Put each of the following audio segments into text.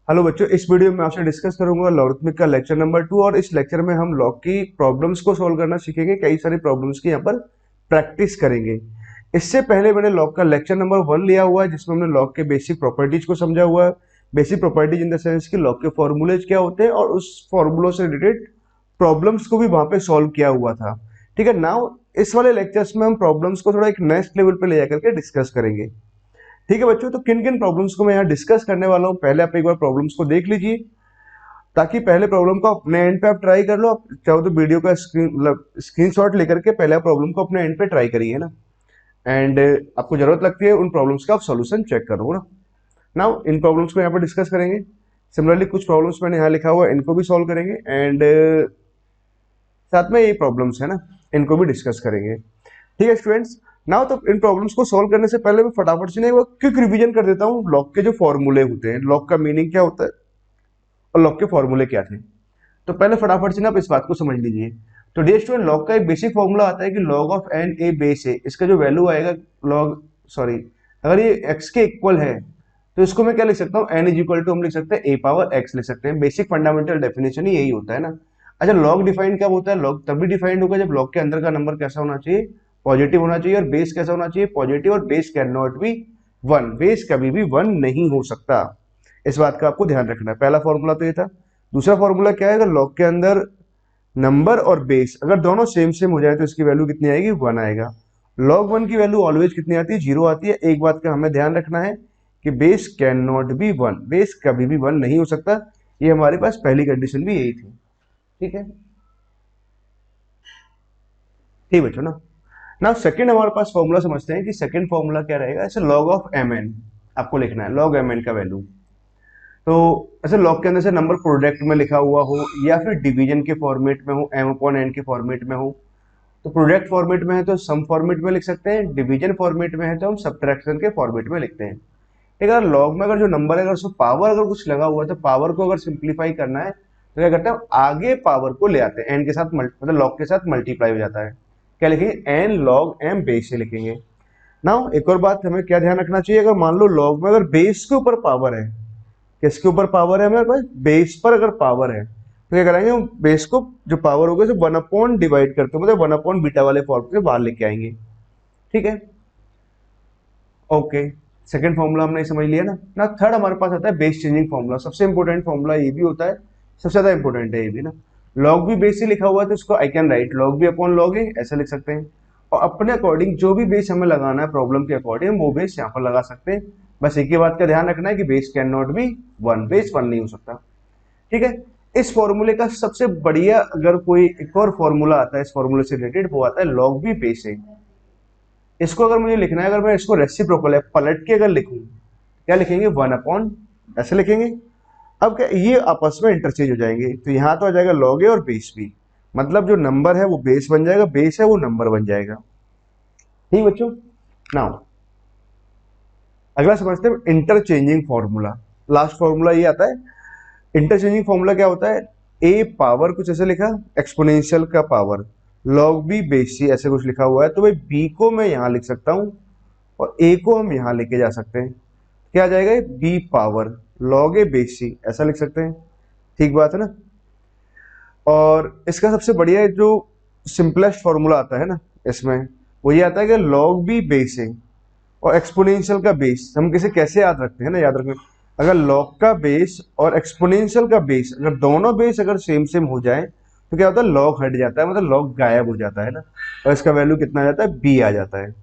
Hello बच्चों, इस video में आपसे डिस्कस करूंगा लॉगरिथमिक का लेक्चर नंबर 2। और इस लेक्चर में हम लॉग की प्रॉब्लम्स को सॉल्व करना सीखेंगे। कई सारी प्रॉब्लम्स की यहाँ पर प्रैक्टिस करेंगे। इससे पहले मैंने लॉग का लेक्चर नंबर 1 लिया हुआ है, जिसमें हमने लॉग के बेसिक प्रॉपर्टीज को समझा हुआ है। Basic properties in the sense कि लॉग के फॉर्मूलेज क्या होते हैं और उस फॉर्मूलों से रिलेटेड प्रॉब्लम्स को भी वहां पे सॉल्व किया हुआ था। ठीक है, नाउ इस वाले लेक्चर्स में हम प्रॉब्लम्स को थोड़ा एक नेक्स्ट लेवल पे ले जाकर के डिस्कस करेंगे। ठीक है बच्चों, तो किन किन प्रॉब्लम्स को मैं यहाँ डिस्कस करने वाला हूँ, पहले आप एक बार प्रॉब्लम्स को देख लीजिए, ताकि पहले प्रॉब्लम को अपने एंड पे आप ट्राई कर लो। आप चाहो तो वीडियो का स्क्रीनशॉट लेकर के पहले प्रॉब्लम को अपने एंड पे ट्राई करिए ना। एंड आपको जरूरत लगती है उन प्रॉब्लम्स का आप सॉल्यूशन चेक करो ना। नाउ इन प्रॉब्लम्स को यहाँ पर डिस्कस करेंगे। सिमिलरली कुछ प्रॉब्लम्स मैंने यहाँ लिखा हुआ है, इनको भी सॉल्व करेंगे। एंड साथ में ये प्रॉब्लम्स है ना, इनको भी डिस्कस करेंगे। ठीक है स्टूडेंट्स, नाउ तो इन प्रॉब्लम्स को सॉल्व करने से पहले मैं फटाफट से एक क्विक रिवीजन कर देता हूँ लॉग के जो फॉर्मूले होते हैं, लॉग का मीनिंग क्या होता है और लॉग के फॉर्मूले क्या थे। तो पहले फटाफट से ना आप इस बात को समझ लीजिए। तो डियर स्टूडेंट, लॉग का एक बेसिक फॉर्मूला आता है कि log of N A base है। इसका जो वैल्यू आएगा लॉग सॉरी अगर ये एक्स के इक्वल है तो इसको मैं क्या लिख सकता हूँ, एन इज इक्वल टू हम लिख सकते हैं ए पावर एक्स लिख सकते हैं। बेसिक फंडामेंटल डेफिनेशन ही यही होता है ना। अच्छा, लॉग डिफाइन कब होता है? लॉग तभी डिफाइंड होगा जब लॉग के अंदर का नंबर कैसा होना चाहिए, पॉजिटिव होना चाहिए, और बेस कैसा होना चाहिए, पॉजिटिव। और base can not be one, base कभी भी वन नहीं हो सकता। इस बात का आपको ध्यान रखना है। पहला फॉर्मूला तो ये था। दूसरा फॉर्मूला क्या है, अगर लॉग के अंदर नंबर और बेस अगर दोनों सेम सेम हो जाए तो इसकी वैल्यू कितनी आएगी, वन आएगा। लॉग वन की वैल्यू ऑलवेज कितनी आती है, जीरो आती है। एक बात का हमें ध्यान रखना है कि base can not be one, base कभी भी वन नहीं हो सकता। ये हमारे पास पहली कंडीशन भी यही थी। ठीक है, ठीक बच्चों ना। ना सेकंड हमारे पास फॉर्मूला समझते हैं कि सेकंड फॉर्मूला क्या रहेगा। ऐसे लॉग ऑफ एम एन आपको लिखना है, लॉग एम एन का वैल्यू। तो ऐसे लॉग के अंदर से नंबर प्रोडक्ट में लिखा हुआ हो या फिर डिवीजन के फॉर्मेट में हो, एम अपॉन एन के फॉर्मेट में हो। तो प्रोडक्ट फॉर्मेट में है तो सम फॉर्मेट में लिख सकते हैं, डिवीजन फॉर्मेट में है तो हम सब्ट्रैक्शन के फॉर्मेट में लिखते हैं। ठीक है, अगर लॉग में अगर जो नंबर है अगर उसमें पावर अगर कुछ लगा हुआ है तो पावर को अगर सिंप्लीफाई करना है तो क्या करते हैं, आगे पावर को ले आते हैं, एन के साथ मतलब लॉग के साथ मल्टीप्लाई हो जाता है। क्या लिखेंगे, एन लॉग एम बेस से लिखेंगे। नाउ एक और बात हमें क्या ध्यान रखना चाहिए, अगर मान लो लॉग में अगर बेस के ऊपर पावर है, किसके ऊपर पावर है हमारे पास, बेस पर अगर पावर है तो क्या करेंगे, हम बेस को जो पावर होगा उसे वन अपॉन डिवाइड करते हैं, मतलब वन अपॉन बीटा वाले फॉर्म से बाहर लेके आएंगे। ठीक है, ओके। सेकंड फॉर्मूला हमने समझ लिया ना। ना थर्ड हमारे पास आता है बेस चेंजिंग फॉर्मूला। सबसे इंपॉर्टेंट फॉर्मूला ये भी होता है, सबसे ज्यादा इंपॉर्टेंट है ये भी ना। लॉग भी बेस से लिखा हुआ है तो इसको आई कैन राइट लॉग भी अपॉन लॉग है ऐसा लिख सकते हैं। और अपने अकॉर्डिंग जो भी बेस हमें लगाना है प्रॉब्लम के अकॉर्डिंग वो बेस यहाँ पर लगा सकते हैं। बस एक ही बात का ध्यान रखना है कि base can not be one, base one नहीं हो सकता। ठीक है, इस फॉर्मूले का सबसे बढ़िया अगर कोई एक और फॉर्मूला आता है इस फॉर्मूले से रिलेटेड, वो आता है लॉग भी बेस है। इसको अगर मुझे लिखना है, अगर मैं इसको रेसिप्रोकल है पलट के अगर लिखूं, क्या लिखेंगे, वन अपॉन ऐसे लिखेंगे। अब क्या ये आपस में इंटरचेंज हो जाएंगे, तो यहां तो आ जाएगा लॉग ए और बेस बी, मतलब जो नंबर है वो बेस बन जाएगा, बेस है वो नंबर बन जाएगा। ठीक बच्चों, नाउ अगला समझते हैं इंटरचेंजिंग फॉर्मूला। लास्ट फॉर्मूला ये आता है। इंटरचेंजिंग फॉर्मूला क्या होता है, ए पावर कुछ ऐसे लिखा, एक्सपोनेंशियल का power, log B base C ऐसे कुछ लिखा हुआ है, तो भाई बी को मैं यहां लिख सकता हूं और ए को हम यहां लेके जा सकते हैं। क्या आ जाएगा, B power log A base C ऐसा लिख सकते हैं। ठीक बात है ना। और इसका सबसे बढ़िया जो सिंपलेस्ट फॉर्मूला आता है ना इसमें, वो ये आता है कि लॉग बी बेस है और एक्सपोनेंशियल का बेस हम किसे कैसे याद रखते हैं ना, याद रखना, अगर लॉग का बेस और एक्सपोनेंशियल का बेस अगर दोनों बेस अगर सेम सेम हो जाए तो क्या होता है, लॉग हट जाता है, मतलब लॉग गायब हो जाता है ना, और इसका वैल्यू कितना आ जाता है, बी आ जाता है।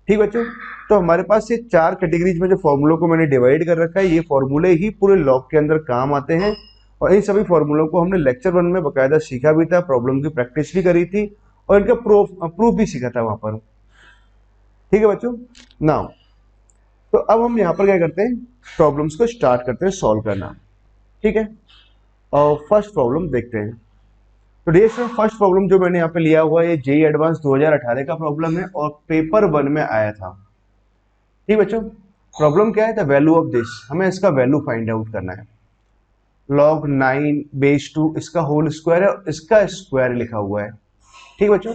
ठीक बच्चों, तो हमारे पास ये चार कैटेगरीज में जो फॉर्मूलों को मैंने डिवाइड कर रखा है, ये फॉर्मूले ही पूरे लॉग के अंदर काम आते हैं। और इन सभी फॉर्मूलों को हमने लेक्चर 1 में बकायदा सीखा भी था, प्रॉब्लम की प्रैक्टिस भी करी थी और इनका प्रूफ भी सीखा था वहां पर। ठीक है बच्चों, नाउ तो अब हम यहाँ पर क्या करते हैं, प्रॉब्लम्स को स्टार्ट करते हैं सॉल्व करना। ठीक है, और फर्स्ट प्रॉब्लम देखते हैं। तो डियर स्टूडेंट, फर्स्ट प्रॉब्लम जो मैंने यहाँ पे लिया हुआ है ये जेई एडवांस 2018 का प्रॉब्लम है और पेपर 1 में आया था। ठीक बच्चों, प्रॉब्लम क्या है, द वैल्यू ऑफ दिस, हमें इसका वैल्यू फाइंड आउट करना है। लॉग 9 बेस 2 इसका होल स्क्वायर है और इसका स्क्वायर लिखा हुआ है। ठीक बच्चों,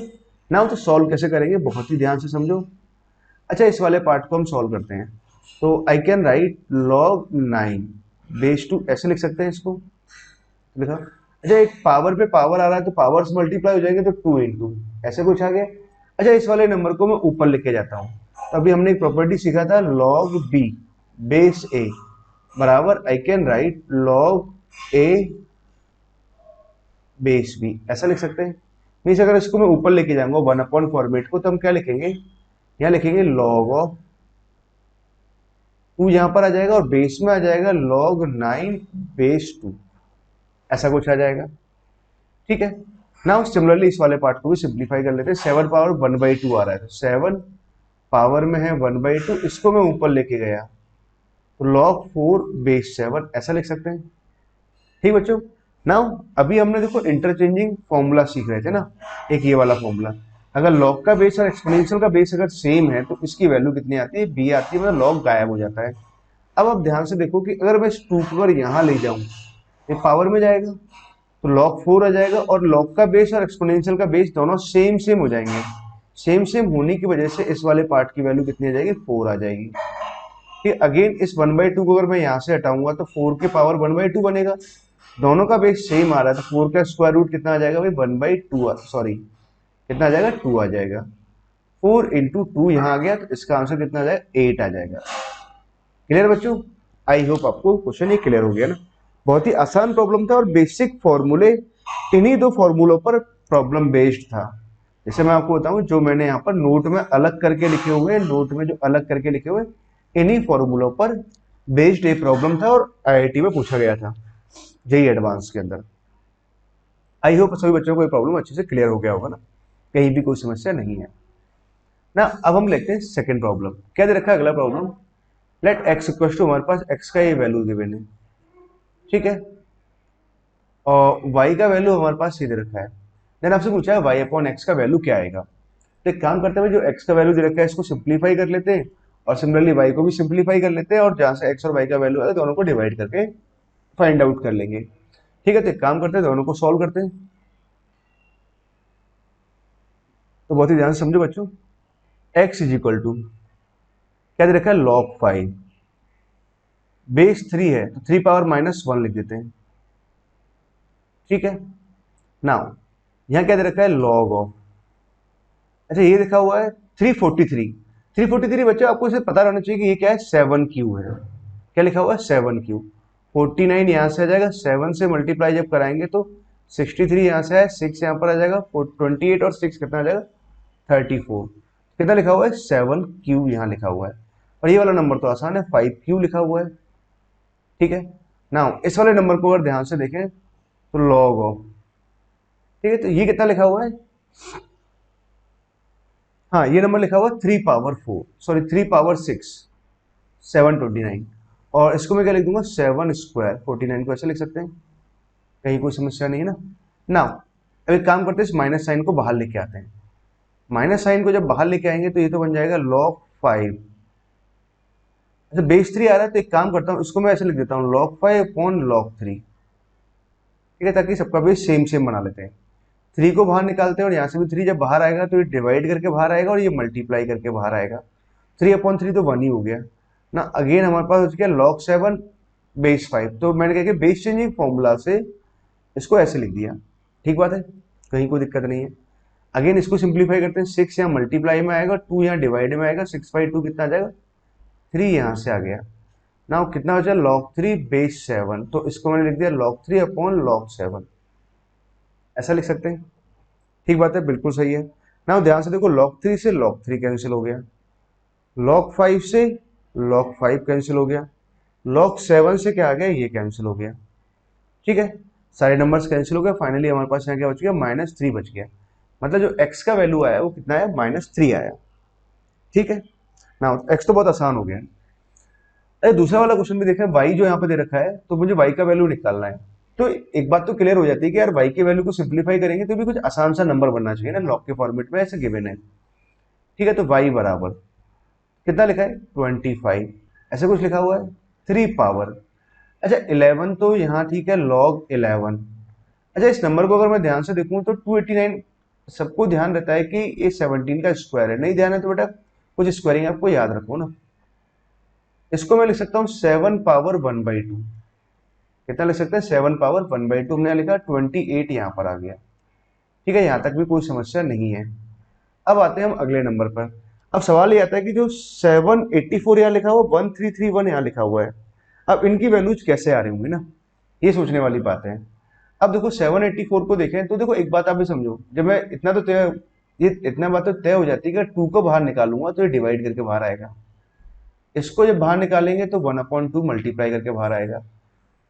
नाउ तो सॉल्व कैसे करेंगे बहुत ही ध्यान से समझो। अच्छा, इस वाले पार्ट को हम सॉल्व करते हैं। तो I can write log 9 base 2 ऐसे लिख सकते हैं इसको, लिखा। अच्छा एक पावर पे पावर आ रहा है तो पावर्स मल्टीप्लाई हो जाएंगे तो 2 इंटू ऐसे कुछ आ गया। अच्छा इस वाले नंबर को मैं ऊपर लिख के जाता हूँ। तो अभी हमने एक प्रॉपर्टी सीखा था लॉग बी बेस ए बराबर I can write log A base B, ऐसा लिख सकते हैं। मीन्स अगर इसको मैं ऊपर लेके जाऊंगा 1 अपॉन फॉर्मेट को तो हम क्या लिखेंगे, यहाँ लिखेंगे लॉग ऑफ 2 यहाँ पर आ जाएगा और बेस में आ जाएगा log 9 बेस 2, ऐसा कुछ आ जाएगा। ठीक है, नाउ सिमिलरली इस वाले पार्ट को भी सिंप्लीफाई कर लेते हैं। 7 पावर 1/2 आ रहा है तो 7 पावर में है 1/2, इसको मैं ऊपर लेके गया तो log 4 बेस 7 ऐसा लिख सकते हैं। ठीक बच्चों, नाउ अभी हमने देखो इंटरचेंजिंग फॉर्मूला सीख रहे थे ना, एक ये वाला फॉर्मूला। अगर log का बेस और एक्सपोनेंशियल का बेस अगर सेम है तो इसकी वैल्यू कितनी आती है, b आती है, मतलब log गायब हो जाता है। अब आप ध्यान से देखो कि अगर मैं इस 2 को अगर यहाँ ले जाऊं ये पावर में जाएगा तो log 4 आ जाएगा और log का बेस और एक्सपोनेंशियल का बेस दोनों सेम सेम हो जाएंगे। सेम सेम होने की वजह से इस वाले पार्ट की वैल्यू कितनी आ जाएगी, 4 आ जाएगी। ठीक, अगेन इस 1/2 को अगर मैं यहाँ से हटाऊंगा तो 4 के पावर 1/2 बनेगा। दोनों का बेस सेम आ रहा है तो 4 का स्क्वायर रूट कितना आ जाएगा भाई, 1/2 सॉरी कितना आ जाएगा, 2 आ जाएगा। 4 इंटू 2 यहाँ आ गया तो इसका आंसर कितना आ जाएगा, 8 आ जाएगा। क्लियर बच्चों, आई होप आपको क्वेश्चन ये क्लियर हो गया ना। बहुत ही आसान प्रॉब्लम था और बेसिक फॉर्मूले इन्हीं दो फॉर्मूलों पर प्रॉब्लम बेस्ड था। जैसे मैं आपको बताऊं जो मैंने यहाँ पर नोट में अलग करके लिखे हुए, नोट में जो अलग करके लिखे हुए इन्हीं फॉर्मूलों पर बेस्ड एक प्रॉब्लम था और आईआईटी में पूछा गया था जेईई एडवांस के अंदर। आई होप सभी बच्चों को ये प्रॉब्लम अच्छे से क्लियर हो गया होगा ना, कहीं भी कोई समस्या नहीं है ना। अब हम लेते हैं सेकंड प्रॉब्लम। क्या दे रखा है अगला problem, let X equal to, हमारे पास एक्स का ये वैल्यू गिवन है, ठीक है, और वाई का वैल्यू हमारे पास ये दे रखा है। देन आपसे पूछा है वाई अपॉन एक्स का वैल्यू क्या आएगा। तो एक काम करते हैं, जो एक्स का वैल्यू दे रखा है इसको सिंप्लीफाई कर लेते हैं और सिमिलरली वाई को भी सिंप्लीफाई कर लेते हैं और जहां से एक्स और वाई का वैल्यू है दोनों को डिवाइड करके फाइंड आउट कर लेंगे। ठीक है, तो एक काम करते हैं दोनों को सॉल्व करते हैं। तो बहुत ही ध्यान से समझो बच्चों, एक्स इज इक्वल टू क्या दे रखा है, log 5 बेस 3 है तो 3 पावर -1 लिख देते हैं। ठीक है, नाउ यहाँ क्या दे रखा है, log ऑफ, अच्छा ये लिखा हुआ है 343। 343 बच्चों आपको इसे पता रहना चाहिए कि ये क्या है, 7Q है। क्या लिखा हुआ है, 7Q। 49 यहाँ से आ जाएगा, 7 से मल्टीप्लाई जब कराएंगे तो 63 यहाँ से आया, 6 यहाँ पर आ जाएगा, 28 और 6 कितना आ जाएगा, 34। कितना लिखा हुआ है, 7Q यहाँ लिखा हुआ है। और ये वाला नंबर तो आसान है, 5Q लिखा हुआ है। ठीक है, नाउ इस वाले नंबर को अगर ध्यान से देखें तो log ऑफ, ठीक है, तो ये कितना लिखा हुआ है, हाँ ये नंबर लिखा हुआ है 3 पावर 4 सॉरी 3 पावर 6 729, और इसको मैं क्या लिख दूंगा, 7 स्क्वायर 49 को ऐसे लिख सकते हैं, कहीं कोई समस्या नहीं है ना। नाउ अब एक काम करते हैं, इस माइनस साइन को बाहर लेके आते हैं। माइनस साइन को जब बाहर लेके आएंगे तो ये तो बन जाएगा log 5। अच्छा बेस 3 आ रहा है तो एक काम करता हूँ, इसको मैं ऐसे लिख देता हूँ log 5 अपॉन log 3। ठीक है, ताकि सबका बेस सेम सेम बना लेते हैं। 3 को बाहर निकालते हैं और यहाँ से भी 3 जब बाहर आएगा तो ये डिवाइड करके बाहर आएगा और ये मल्टीप्लाई करके बाहर आएगा। 3/3 तो 1 ही हो गया ना। अगेन हमारे पास हो गया log 7 बेस 5, तो मैंने क्या किया, बेस चेंजिंग फॉर्मूला से इसको ऐसे लिख दिया। ठीक बात है, कहीं कोई दिक्कत नहीं है। अगेन इसको सिंप्लीफाई करते हैं, 6 यहाँ मल्टीप्लाई में आएगा, 2 यहाँ डिवाइड में आएगा, 6/2 कितना आ जाएगा, 3 यहाँ से आ गया। ना कितना हो जाएगा, log 3 बेस 7, तो इसको मैंने लिख दिया log 3 अपॉन log 7, ऐसा लिख सकते हैं। ठीक बात है, बिल्कुल सही है ना। ध्यान से देखो, log 3 से log 3 कैंसिल हो गया, log 5 से log 5 कैंसिल हो गया, log 7 से क्या आ गया, ये कैंसिल हो गया। ठीक है, सारे नंबर्स कैंसिल हो गए, फाइनली हमारे पास यहाँ क्या बच गया, -3 बच गया। मतलब जो x का वैल्यू आया वो कितना आया, -3 आया। ठीक है ना, x तो बहुत आसान हो गया। अरे दूसरा वाला क्वेश्चन भी देखें, y जो यहाँ पे दे रखा है तो मुझे y का वैल्यू निकालना है। तो एक बात तो क्लियर हो जाती है कि यार y की वैल्यू को सिंप्लीफाई करेंगे तो भी कुछ आसान सा नंबर बनना चाहिए ना, लॉग के फॉर्मेट में ऐसे गिवन है। ठीक है, तो y बराबर कितना लिखा है, 25, ऐसे कुछ लिखा हुआ है, 3 पावर, अच्छा 11 तो यहाँ ठीक है, log 11। अच्छा इस नंबर को अगर मैं ध्यान से देखूं तो 289, सबको ध्यान रहता है कि ये 17 का स्क्वायर है, नहीं ध्यान है तो बेटा कुछ स्क्वायरिंग आपको याद रखो ना। इसको मैं लिख सकता हूँ 7 पावर 1/2, कितना लिख सकते हैं 7 पावर 1/2 हमने लिखा, 28 यहाँ पर आ गया। ठीक है, यहाँ तक भी कोई समस्या नहीं है। अब आते हैं हम अगले नंबर पर। अब सवाल ये आता है कि जो 784 यहाँ लिखा हुआ, 1331 यहाँ लिखा हुआ है, अब इनकी वैल्यूज कैसे आ रही होंगी ना, ये सोचने वाली बात है। अब देखो 784 को देखें तो देखो एक बात आप भी समझो, जब मैं इतना तो तय, ये इतना बात तो तय हो जाती है कि 2 को बाहर निकालूंगा तो ये डिवाइड करके बाहर आएगा, इसको जब बाहर निकालेंगे तो 1/2 मल्टीप्लाई करके बाहर आएगा।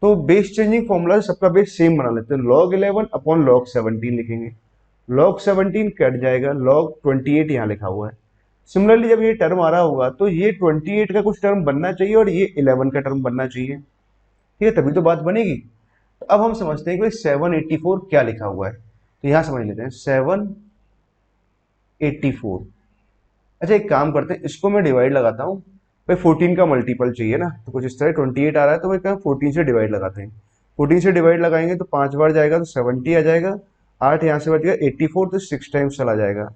तो बेस चेंजिंग फॉर्मूला सबका बेस सेम बना लेते हैं, log 11 अपॉन log 17 लिखेंगे, log 17 कट जाएगा, log 28 यहाँ लिखा हुआ है। सिमिलरली जब ये टर्म आ रहा होगा तो ये 28 का कुछ टर्म बनना चाहिए और ये 11 का टर्म बनना चाहिए, ठीक है, तभी तो बात बनेगी। तो अब हम समझते हैं कि 784 क्या लिखा हुआ है, तो यहाँ समझ लेते हैं 784। अच्छा एक काम करते हैं, इसको मैं डिवाइड लगाता हूँ, भाई 14 का मल्टीपल चाहिए ना, तो कुछ इस तरह 28 आ रहा है तो मैं 14 से डिवाइड लगाते हैं। 14 से डिवाइड लगाएंगे तो 5 बार जाएगा तो 70 आ जाएगा, 8 यहाँ से बच गया 84, तो 6 टाइम्स चला जाएगा,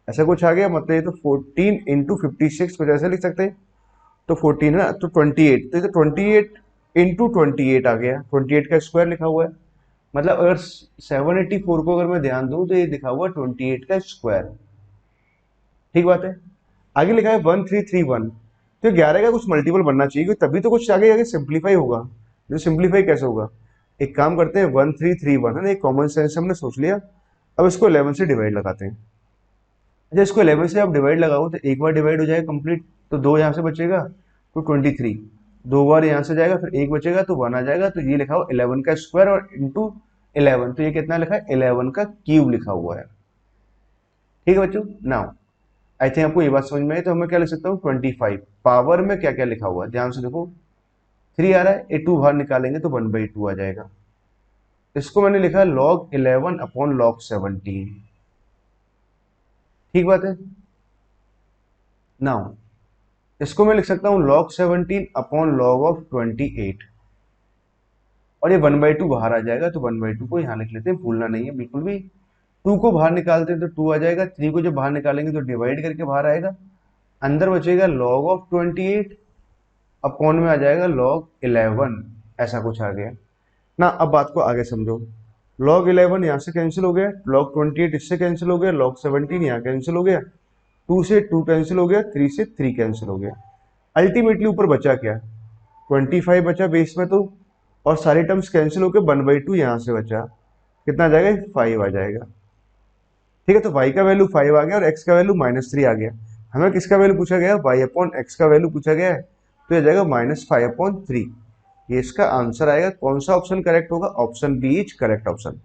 ऐसा कुछ आ गया। मतलब ये तो 14 इंटू 56 कुछ ऐसे लिख सकते हैं, तो 14 है ना, तो 28, तो ये तो 28 इंटू 28 आ गया, 28 का स्क्वायर लिखा हुआ है। मतलब अगर 784 को अगर मैं ध्यान दूं तो ये लिखा हुआ 28 का स्क्वायर, ठीक बात है। आगे लिखा है 1331, तो 11 का कुछ मल्टीपल बनना चाहिए क्योंकि तभी तो कुछ आगे आगे सिंप्लीफाई होगा। जो सिंप्लीफाई कैसे होगा, एक काम करते हैं 1331 है ना, एक कॉमन सेंस हमने सोच लिया। अब इसको 11 से डिवाइड लगाते हैं। अच्छा इसको 11 से आप डिवाइड लगाओ तो एक बार डिवाइड हो जाएगा कंप्लीट, तो 2 यहाँ से बचेगा तो 23, 2 बार यहाँ से जाएगा फिर 1 बचेगा तो 1 आ जाएगा, तो ये लिखा हुआ 11 का स्क्वायर और इंटू 11, तो ये कितना लिखा है 11 का क्यूब लिखा हुआ है। ठीक है बच्चों, नाउ आई थिंक आपको ये बात समझ में आई। तो मैं क्या लिख सकता हूँ 25, पावर में क्या क्या लिखा हुआ है ध्यान से देखो, 3 आ रहा है, ये 2 बाहर निकालेंगे तो 1/2 आ जाएगा। इसको मैंने लिखा log 11 अपॉन log 17, ठीक बात है। नाउ इसको मैं लिख सकता हूँ log 17 अपॉन log ऑफ 28, और ये 1/2 बाहर आ जाएगा, तो 1/2 को यहाँ लिख लेते हैं, भूलना नहीं है बिल्कुल भी। 2 को बाहर निकालते हैं तो 2 आ जाएगा, 3 को जब बाहर निकालेंगे तो डिवाइड करके बाहर आएगा, अंदर बचेगा log ऑफ 28 अपॉन में आ जाएगा log 11, ऐसा कुछ आ गया ना। अब बात को आगे समझो, log 11 यहाँ से कैंसिल हो गया, log 28 इससे कैंसिल हो गया, log 17 यहाँ कैंसिल हो गया, 2 से 2 कैंसिल हो गया, 3 से 3 कैंसिल हो गया। अल्टीमेटली ऊपर बचा क्या, 25 बचा बेस में, तो और सारे टर्म्स कैंसिल होकर 1/2 यहाँ से बचा, कितना आ जाएगा 5 आ जाएगा। ठीक है, तो y का वैल्यू 5 आ गया और x का वैल्यू -3 आ गया। हमें किसका वैल्यू पूछा गया, y अपॉन x का वैल्यू पूछा गया है, तो ये जाएगा -5/3। ये इसका आंसर आएगा। कौन सा ऑप्शन करेक्ट होगा, option B is correct option.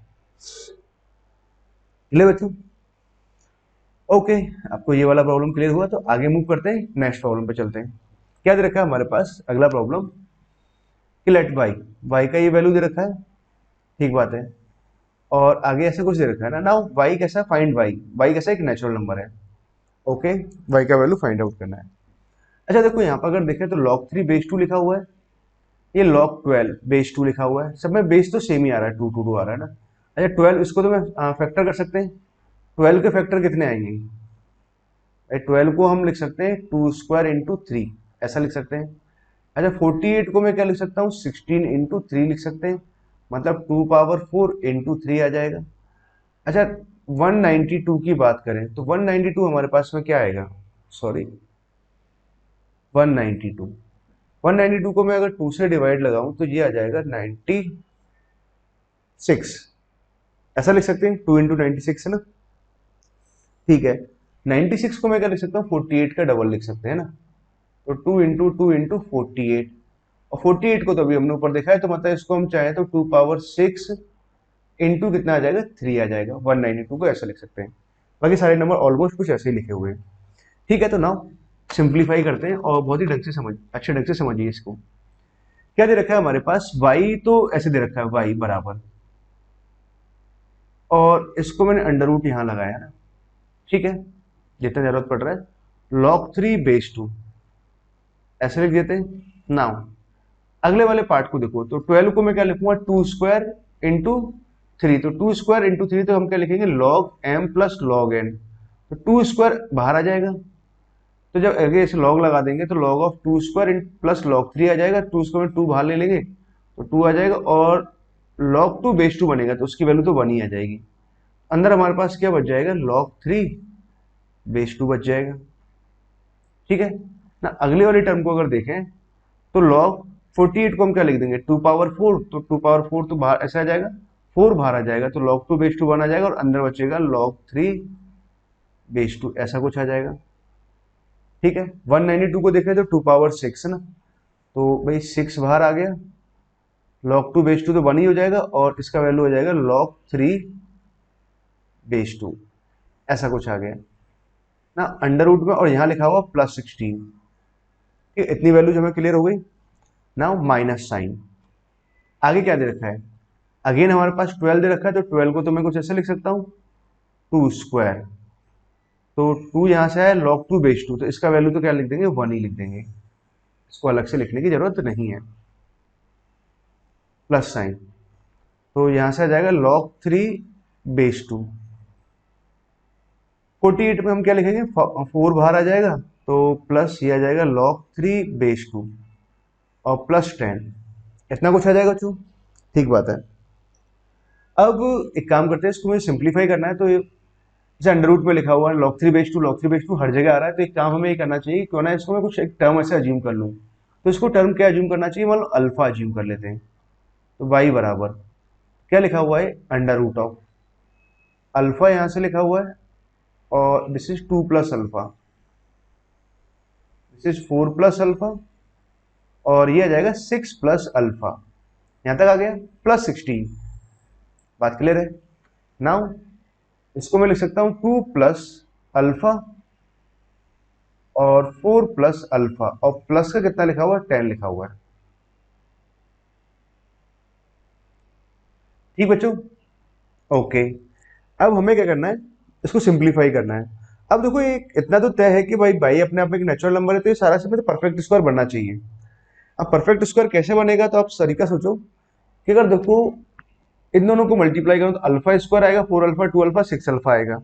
ले बच्चों, ओके, आपको ये वाला प्रॉब्लम क्लियर हुआ, तो आगे मूव करते हैं, नेक्स्ट प्रॉब्लम पे चलते हैं। क्या दे रखा है हमारे पास अगला प्रॉब्लम, कि लेट y का ये वैल्यू दे रखा है, ठीक बात है, और आगे ऐसा कुछ दे रखा है ना। नाउ y कैसा, फाइंड y कैसा एक नेचुरल नंबर है, ओके, y का वैल्यू फाइंड आउट करना है। अच्छा देखो यहाँ पर अगर देखें तो log 3 बेस 2 लिखा हुआ है, ये log 12 बेस 2 लिखा हुआ है, सब में बेस तो सेम ही आ रहा है, 2 2 2 आ रहा है ना। अच्छा 12 इसको तो मैं फैक्टर कर सकते हैं, 12 के फैक्टर कितने आएंगे, 12 को हम लिख सकते हैं 2 स्क्वायर इंटू 3, ऐसा लिख सकते हैं। अच्छा 48 को मैं क्या लिख सकता हूँ, 16 इंटू 3 लिख सकते हैं, मतलब 2 पावर 4 इंटू 3 आ जाएगा। अच्छा 192 की बात करें तो 192 हमारे पास में क्या आएगा, सॉरी 192, 192 को मैं अगर 2 से डिवाइड लगाऊं तो ये आ जाएगा 96, ऐसा लिख सकते हैं, 2 इंटू 96 है ना, ठीक है। 96 को मैं क्या लिख सकता हूँ, 48 का डबल लिख सकते हैं ना, तो 2 इंटू 2 इंटू 48, और 48 को तो अभी हमने ऊपर देखा है, तो मतलब इसको हम चाहें तो 2 पावर 6 इंटू कितना आ जाएगा, 3 आ जाएगा। 192 को ऐसा लिख सकते हैं, बाकी सारे नंबर ऑलमोस्ट कुछ ऐसे ही लिखे हुए हैं। ठीक है, तो नाउ सिंप्लीफाई करते हैं और बहुत ही ढंग से अच्छे ढंग से समझिए इसको। क्या दे रखा है हमारे पास, y तो ऐसे दे रखा है, y बराबर, और इसको मैंने अंडर रूट यहाँ लगाया ना, ठीक है, जितना जरूरत पड़ रहा है, log 3 बेस 2 ऐसे लिख देते हैं। नाउ अगले वाले पार्ट को देखो, तो 12 को मैं क्या लिखूंगा, 2 स्क्वायर इंटू 3, तो 2 स्क्वायर इंटू 3 तो हम क्या लिखेंगे, log m plus log n, तो 2 स्क्वायर बाहर आ जाएगा, तो जब आगे इसे log लगा देंगे तो log of 2 square plus log 3 आ जाएगा, 2 स्क्वायर में 2 बाहर ले लेंगे तो 2 आ जाएगा, और log 2 बेस 2 बनेगा तो उसकी वैल्यू तो 1 ही आ जाएगी। अंदर हमारे पास क्या बच जाएगा, log 3 बेस 2 बच जाएगा। ठीक है ना। अगली वाली टर्म को अगर देखें तो log 48 को हम क्या लिख देंगे, 2 पावर 4, तो 2 पावर 4 तो बाहर ऐसे आ जाएगा, 4 बाहर आ जाएगा, तो log 2 बेस 2 1 आ जाएगा, और अंदर बचेगा log 3 बेस 2, ऐसा कुछ आ जाएगा। ठीक है। 192 को देखें तो 2 पावर 6 है ना, तो भाई 6 बाहर आ गया, log 2 बेस 2 तो 1 ही हो जाएगा, और इसका वैल्यू हो जाएगा log 3 बेस 2, ऐसा कुछ आ गया ना अंडर रूट में, और यहाँ लिखा हुआ +16। इतनी वैल्यूज हमें क्लियर हो गई। नाउ माइनस साइन, आगे क्या दे रखा है, अगेन हमारे पास 12 दे रखा है, तो 12 को तो मैं कुछ ऐसे लिख सकता हूँ, 2 स्क्वायर, तो 2 यहाँ से है log 2 बेस 2, तो इसका वैल्यू तो क्या लिख देंगे, 1 ही लिख देंगे, इसको अलग से लिखने की जरूरत नहीं है। प्लस साइन, तो यहाँ से आ जाएगा log 3 बेस 2। 48 में हम क्या लिखेंगे, 4 बाहर आ जाएगा, तो प्लस ये आ जाएगा log 3 बेस 2, और प्लस 10, इतना कुछ आ जाएगा बच्चों। ठीक बात है। अब एक काम करते हैं, इसको मुझे सिंप्लीफाई करना है, तो जैसे अंडर रूट में लिखा हुआ है log 3 बेस 2, log 3 बेस 2 हर जगह आ रहा है, तो एक काम हमें ये करना चाहिए, क्यों ना इसको मैं कुछ एक टर्म ऐसे अज्यूम कर लूँ। तो इसको टर्म क्या अज्यूम करना चाहिए, मान लो अल्फा अज्यूम कर लेते हैं। तो y बराबर क्या लिखा हुआ है, अंडर रूट ऑफ अल्फा यहाँ से लिखा हुआ है, और this is 2 plus alpha, this is 4 plus alpha, और ये आ जाएगा 6 प्लस अल्फा, यहां तक आ गया +16। बात क्लियर है। नाउ इसको मैं लिख सकता हूं 2 प्लस अल्फा और 4 प्लस अल्फा, और प्लस का कितना लिखा हुआ है, 10 लिखा हुआ है। ठीक बच्चों, ओके। अब हमें क्या करना है, इसको सिंप्लीफाई करना है। अब देखो एक इतना तो तय है कि भाई भाई अपने आप में एक नेचुरल नंबर है, तो ये सारा से तो परफेक्ट स्क्वायर बनना चाहिए। अब परफेक्ट स्क्वायर कैसे बनेगा, तो आप तरीका सोचो कि अगर देखो इन दोनों को मल्टीप्लाई करो तो अल्फा स्क्वायर आएगा, 4 अल्फा 2 अल्फा 6 अल्फा आएगा।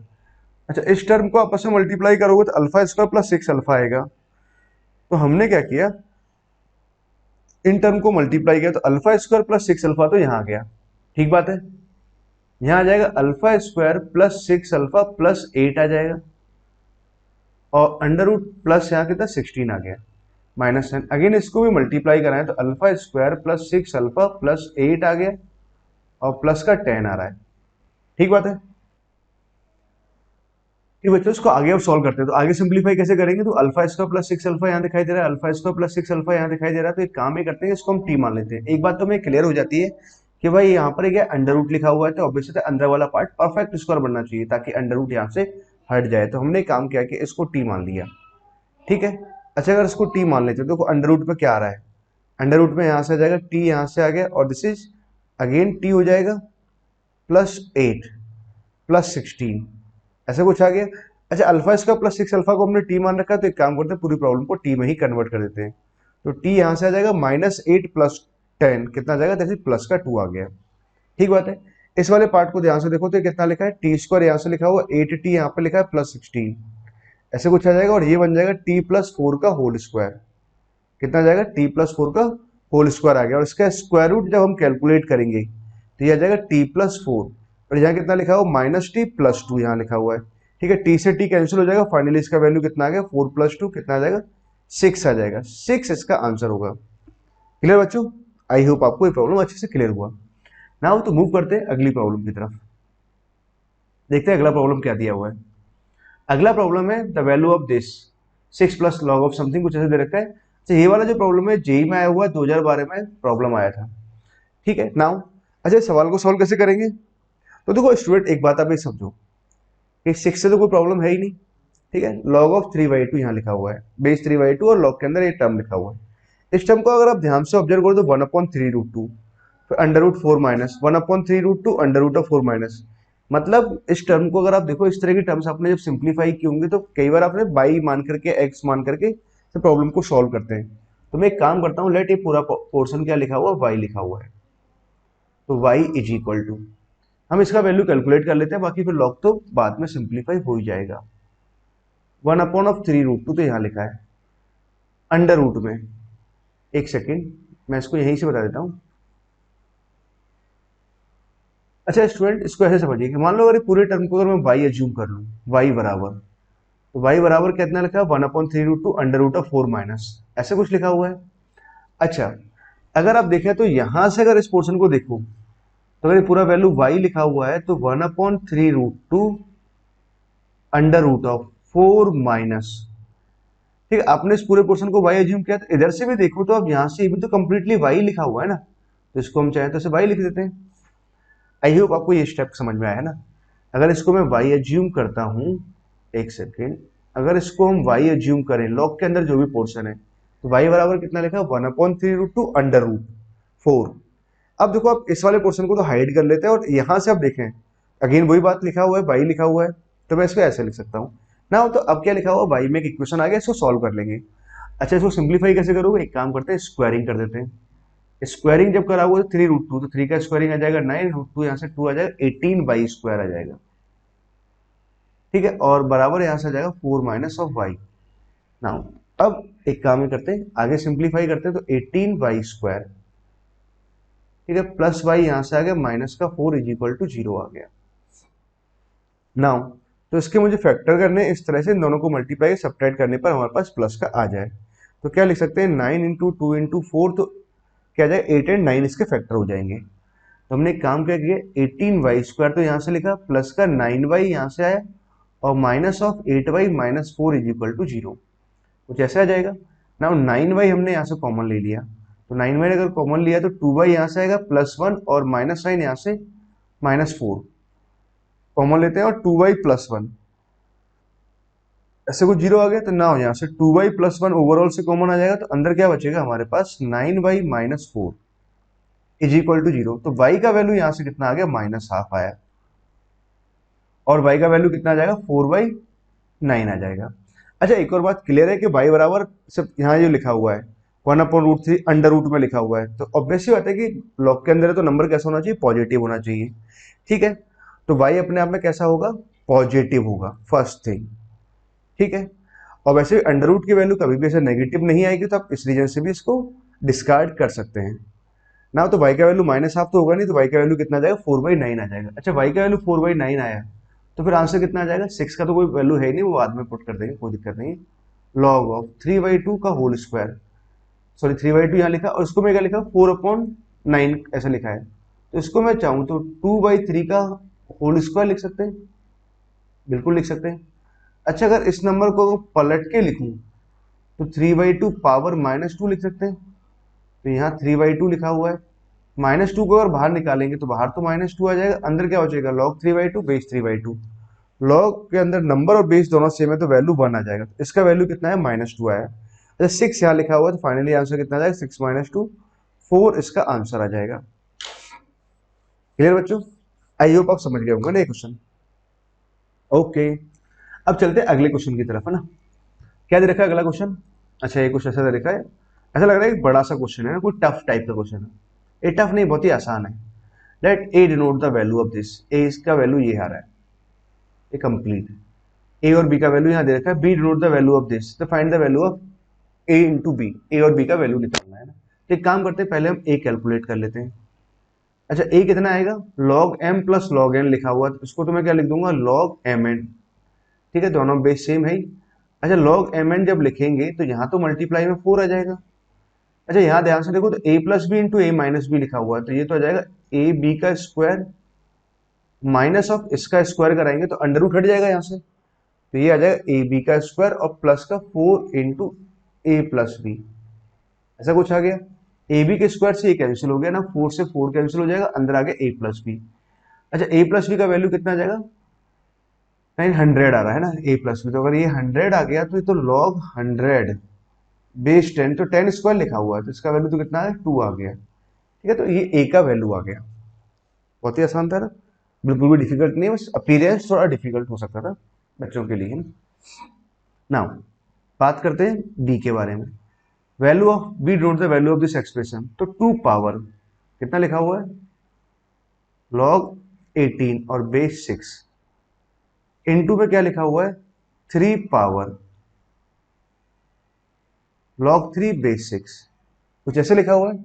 अच्छा, इस टर्म को आपस में मल्टीप्लाई करोगे तो अल्फा स्क्वायर प्लस 6 अल्फा आएगा। तो हमने क्या किया, इन टर्म को मल्टीप्लाई किया, तो अल्फा स्क्वायर प्लस 6 अल्फा तो यहाँ आ गया। ठीक बात है। यहाँ आ जाएगा alpha square plus 6 alpha plus 8 आ जाएगा, और अंडर रूट प्लस यहाँ कितना 16 आ गया, -10। अगेन इसको भी मल्टीप्लाई कराएं तो alpha square plus 6 alpha plus 8 आ गया, और प्लस का 10 आ रहा है। ठीक बात है। ठीक बच्चों, इसको आगे अब सॉल्व करते हैं, तो आगे सिंप्लीफाई कैसे करेंगे, तो अल्फा स्क्वायर प्लस 6 अल्फा यहाँ दिखाई दे रहा है, अल्फा स्क्वायर प्लस 6 अल्फा यहाँ दिखाई दे रहा है, तो एक काम ये करते हैं, इसको हम टी मान लेते हैं। एक बात तो हमें क्लियर हो जाती है कि भाई यहाँ पर क्या अंडर रूट लिखा हुआ है, तो ऑब्वियसली अंदर वाला पार्ट परफेक्ट स्क्वायर बनना चाहिए ताकि अंडर रूट यहाँ से हट जाए। तो हमने काम किया कि इसको टी मान लिया। ठीक है। अच्छा, अगर इसको टी मान लेते हैं तो देखो अंडर रूट में क्या आ रहा है, अंडर रूट में यहाँ से आ जाएगा टी, यहाँ से आ गया, और दिस इज अगेन टी हो जाएगा +8 +16, ऐसा कुछ आ गया। अच्छा, अल्फा इसका +6 अल्फा को हमने टी मान रखा है, तो एक काम करते हैं पूरी प्रॉब्लम को टी में ही कन्वर्ट कर देते हैं। तो टी यहाँ से आ जाएगा -8 + 10 कितना आ जाएगा, जैसे प्लस का 2 आ गया। ठीक बात है। इस वाले पार्ट को ध्यान से देखो तो कितना लिखा है, टी स्क्वायर यहाँ से लिखा हुआ 8t, यहाँ पे लिखा है +16, ऐसे कुछ आ जाएगा, और ये बन जाएगा t+4 का होल स्क्वायर। कितना आ जाएगा, t+4 का होल स्क्वायर आ गया, और इसका स्क्वायर रूट जब हम कैलकुलेट करेंगे तो ये आ जाएगा t+4, और यहाँ कितना लिखा हुआ -t+2 यहाँ लिखा हुआ है। ठीक है, टी से टी कैंसिल हो जाएगा, फाइनली इसका वैल्यू कितना आ गया, 4 + 2 कितना आ जाएगा, 6 आ जाएगा। 6 इसका आंसर होगा। क्लियर बच्चों, आई होप आपको ये प्रॉब्लम अच्छे से क्लियर हुआ। नाउ तो मूव करते हैं अगली प्रॉब्लम की तरफ, देखते हैं अगला प्रॉब्लम क्या दिया हुआ है। अगला प्रॉब्लम है the value of this 6 + log of something, कुछ ऐसे दे रखा है। अच्छा, ये वाला जो प्रॉब्लम है जेई में आया हुआ है, 2012 में प्रॉब्लम आया था। ठीक है। नाउ अच्छा, इस सवाल को सॉल्व कैसे करेंगे, तो देखो स्टूडेंट एक बात आप ये समझो कि 6 से तो कोई प्रॉब्लम है ही नहीं। ठीक है, log ऑफ 3/2 यहाँ लिखा हुआ है, बेस 3/2, और log के अंदर ये टर्म लिखा हुआ है। इस टर्म को अगर आप ध्यान से ऑब्जर्व करो तो 1/3√2, फिर √4 माइनस 1/3√2 √4 माइनस, मतलब इस टर्म को अगर आप देखो, इस तरह की टर्म्स आपने जब सिंप्लीफाई की होंगे तो कई बार आपने बाई मान करके एक्स मान करके प्रॉब्लम को सॉल्व करते हैं। तो मैं एक काम करता हूँ, लेट ये पूरा पोर्शन क्या लिखा हुआ है, वाई लिखा हुआ है, तो y = हम इसका वैल्यू कैलकुलेट कर लेते हैं, बाकी फिर लॉग तो बाद में सिंप्लीफाई हो ही जाएगा। 1/3√2 तो यहाँ लिखा है, अंडर रूट में, एक सेकेंड मैं इसको यहीं से बता देता हूँ, अच्छा स्टूडेंट, इसको ऐसे समझिए कि मान लो अगर पूरे टर्म को अगर मैं y एज्यूम कर लूँ, y बराबर, तो y बराबर कितना लिखा है, 1/3√2 अंडर रूट ऑफ 4 माइनस, ऐसे कुछ लिखा हुआ है। अच्छा, अगर आप देखें तो यहां से अगर इस पोर्शन को देखो, तो अगर ये पूरा वैल्यू y लिखा हुआ है तो 1/3√2 अंडर रूट ऑफ 4 माइनस, ठीक है। आपने इस पूरे पोर्शन को y एज्यूम किया, तो इधर से भी देखो तो अब यहाँ से ये भी तो कंप्लीटली y लिखा हुआ है ना, तो इसको हम चाहें तो इसे y लिख देते हैं। आई होप आपको ये स्टेप समझ में आया है ना। अगर इसको मैं y एज्यूम करता हूँ, एक सेकेंड, अगर इसको हम y एज्यूम करें लॉग के अंदर जो भी पोर्शन है, तो y बराबर कितना लिखा है, 1/3√2 अंडर रूट 4। अब देखो, आप इस वाले पोर्शन को तो हाइड कर लेते हैं और यहां से आप देखें, अगेन वही बात लिखा हुआ है, y लिखा हुआ है, तो मैं इसको ऐसे लिख सकता हूँ ना। तो अब क्या लिखा हुआ, y में एक इक्वेशन आ गया, इसको सॉल्व कर लेंगे। अच्छा, इसको सिंप्लीफाई कैसे करोगे, एक काम करते हैं, स्क्वायरिंग कर देते हैं। स्क्वायरिंग जब कराओगे तो 3√2, तो 3 का स्क्वायरिंग आ जाएगा 9√2, यहाँ से 2 आ जाएगा 18y² आ जाएगा, ठीक है। और बराबर यहाँ से आ जाएगा 4 माइनस ऑफ y। नाउ अब एक काम ही करते हैं, आगे सिंप्लीफाई करते हैं, तो 18y², ठीक है, प्लस y यहाँ से आ गया माइनस का 4 इज इक्वल टू 0 आ गया। नाउ तो इसके मुझे फैक्टर करने, इस तरह से इन दोनों को मल्टीप्लाई सब्ट्रैक्ट करने पर हमारे पास प्लस का आ जाए, तो क्या लिख सकते हैं, 9 × 2 × 4, तो क्या आ जाएगा 8 और 9 इसके फैक्टर हो जाएंगे। तो हमने एक काम क्या किया, 18y² तो यहाँ से लिखा, प्लस का 9y यहाँ से आया, और minus of 8y minus 4 is equal to 0, कुछ ऐसे आ जाएगा। नाउ 9y हमने यहाँ से कॉमन ले लिया, तो 9y अगर कॉमन लिया तो 2y यहाँ से आएगा +1, और माइनस साइन यहाँ से -4 कॉमन लेते हैं, और 2y + 1, ऐसे कुछ 0 आ गया। तो ना यहाँ से 2y + 1 ओवरऑल से कॉमन आ जाएगा, तो अंदर क्या बचेगा हमारे पास, 9y - 4 इज इक्वल टू 0। तो y का वैल्यू यहाँ से कितना आ गया, -½ आया, और y का वैल्यू कितना आ जाएगा, 4/9 आ जाएगा। अच्छा, एक और बात क्लियर है कि y बराबर सिर्फ यहाँ जो लिखा हुआ है 1/√3 अंडर रूट में लिखा हुआ है, तो ऑब्वियस ही बात है कि लॉग के अंदर है तो नंबर कैसा होना चाहिए, पॉजिटिव होना चाहिए, ठीक है। तो y अपने आप में कैसा होगा, पॉजिटिव होगा, फर्स्ट थिंग, ठीक है। और वैसे अंडर रूट की वैल्यू कभी भी ऐसे नेगेटिव नहीं आएगी, तो आप इस रीजन से भी इसको डिस्कार्ड कर सकते हैं ना। तो y का वैल्यू -½ तो होगा नहीं, तो y का वैल्यू कितना आ जाएगा, 4/9 आ जाएगा। अच्छा, y का वैल्यू 4/9 आया, तो फिर आंसर कितना आ जाएगा, 6 का तो कोई वैल्यू है नहीं, वो बाद में पुट कर देंगे, कोई दिक्कत नहीं। लॉग ऑफ 3/2 का होल स्क्वायर, सॉरी 3/2 यहाँ लिखा, और इसको मैं क्या लिखा, 4/9 ऐसा लिखा है, तो इसको मैं चाहूँ तो 2/3 का होल स्क्वायर लिख सकते हैं, बिल्कुल लिख सकते हैं। अच्छा, अगर इस नंबर को पलट के लिखूं तो 3/2 पावर -2 लिख सकते हैं, तो यहाँ 3/2 लिखा हुआ है, -2 को अगर बाहर निकालेंगे तो बाहर तो -2 आ जाएगा, अंदर क्या बचेगा, log 3/2 बेस 3/2, लॉग के अंदर नंबर और बेस दोनों सेम है, तो वैल्यू 1 आ जाएगा, तो इसका वैल्यू कितना है, -2 आया। अच्छा, 6 यहाँ लिखा हुआ है, तो फाइनली आंसर कितना आ जाएगा, 6 - 2 4 इसका आंसर आ जाएगा। क्लियर बच्चों, आई होप आप समझ गए होंगे ना ये क्वेश्चन। ओके, अब चलते हैं अगले क्वेश्चन की तरफ, है ना। क्या दे रखा है अगला क्वेश्चन, अच्छा ये कुछ ऐसा दे रखा है, ऐसा लग रहा है कि बड़ा सा क्वेश्चन है ना, कोई टफ टाइप का क्वेश्चन है। ये टफ नहीं, बहुत ही आसान है। Let a denote the value of this, a इसका वैल्यू ये आ रहा है, ये कंप्लीट है। ए और बी का वैल्यू यहाँ दे रखा है, b denote the value of this, तो find the value of a into b, a और बी का वैल्यू निकालना है ना। तो एक काम करते हैं, पहले हम ए कैलकुलेट कर लेते हैं। अच्छा, ए कितना आएगा, log m plus log n लिखा हुआ है, तो इसको तो मैं क्या लिख दूंगा, log mn, ठीक है, दोनों बेस सेम है ही। अच्छा, log mn जब लिखेंगे तो यहाँ तो मल्टीप्लाई में 4 आ जाएगा। अच्छा, यहाँ ध्यान से देखो, तो a plus B into A minus B लिखा हुआ है, तो ये तो आ जाएगा ए बी का स्क्वायर माइनस ऑफ इसका स्क्वायर कराएंगे तो अंडर रूट हट जाएगा यहाँ से, तो ये आ जाएगा ए बी का स्क्वायर और प्लस का 4 इंटू ए प्लस बी, ऐसा कुछ आ गया। ए बी के स्क्वायर से ये कैंसिल हो गया ना, 4 से 4 कैंसिल हो जाएगा, अंदर आ गया ए प्लस बी। अच्छा, ए प्लस बी का वैल्यू कितना आ जाएगा, 900 आ रहा है ना, ए प्लस बी, तो अगर ये 100 आ गया तो ये तो log 100 बेस 10, तो 10 स्क्वायर लिखा हुआ है, तो इसका वैल्यू तो कितना है, 2 आ गया, ठीक है। तो ये ए का वैल्यू आ गया, बहुत ही आसान था ना, बिल्कुल भी डिफिकल्ट नहीं, बस अपीयरेंस थोड़ा डिफिकल्ट हो सकता था बच्चों के लिए। नाउ बात करते हैं बी के बारे में, value of B don't the value of this expression, तो 2 पावर कितना लिखा हुआ है, log 18 और बेस 6 इनटू में क्या लिखा हुआ है, 3 पावर log 3 बेस 6, कुछ ऐसे लिखा हुआ है।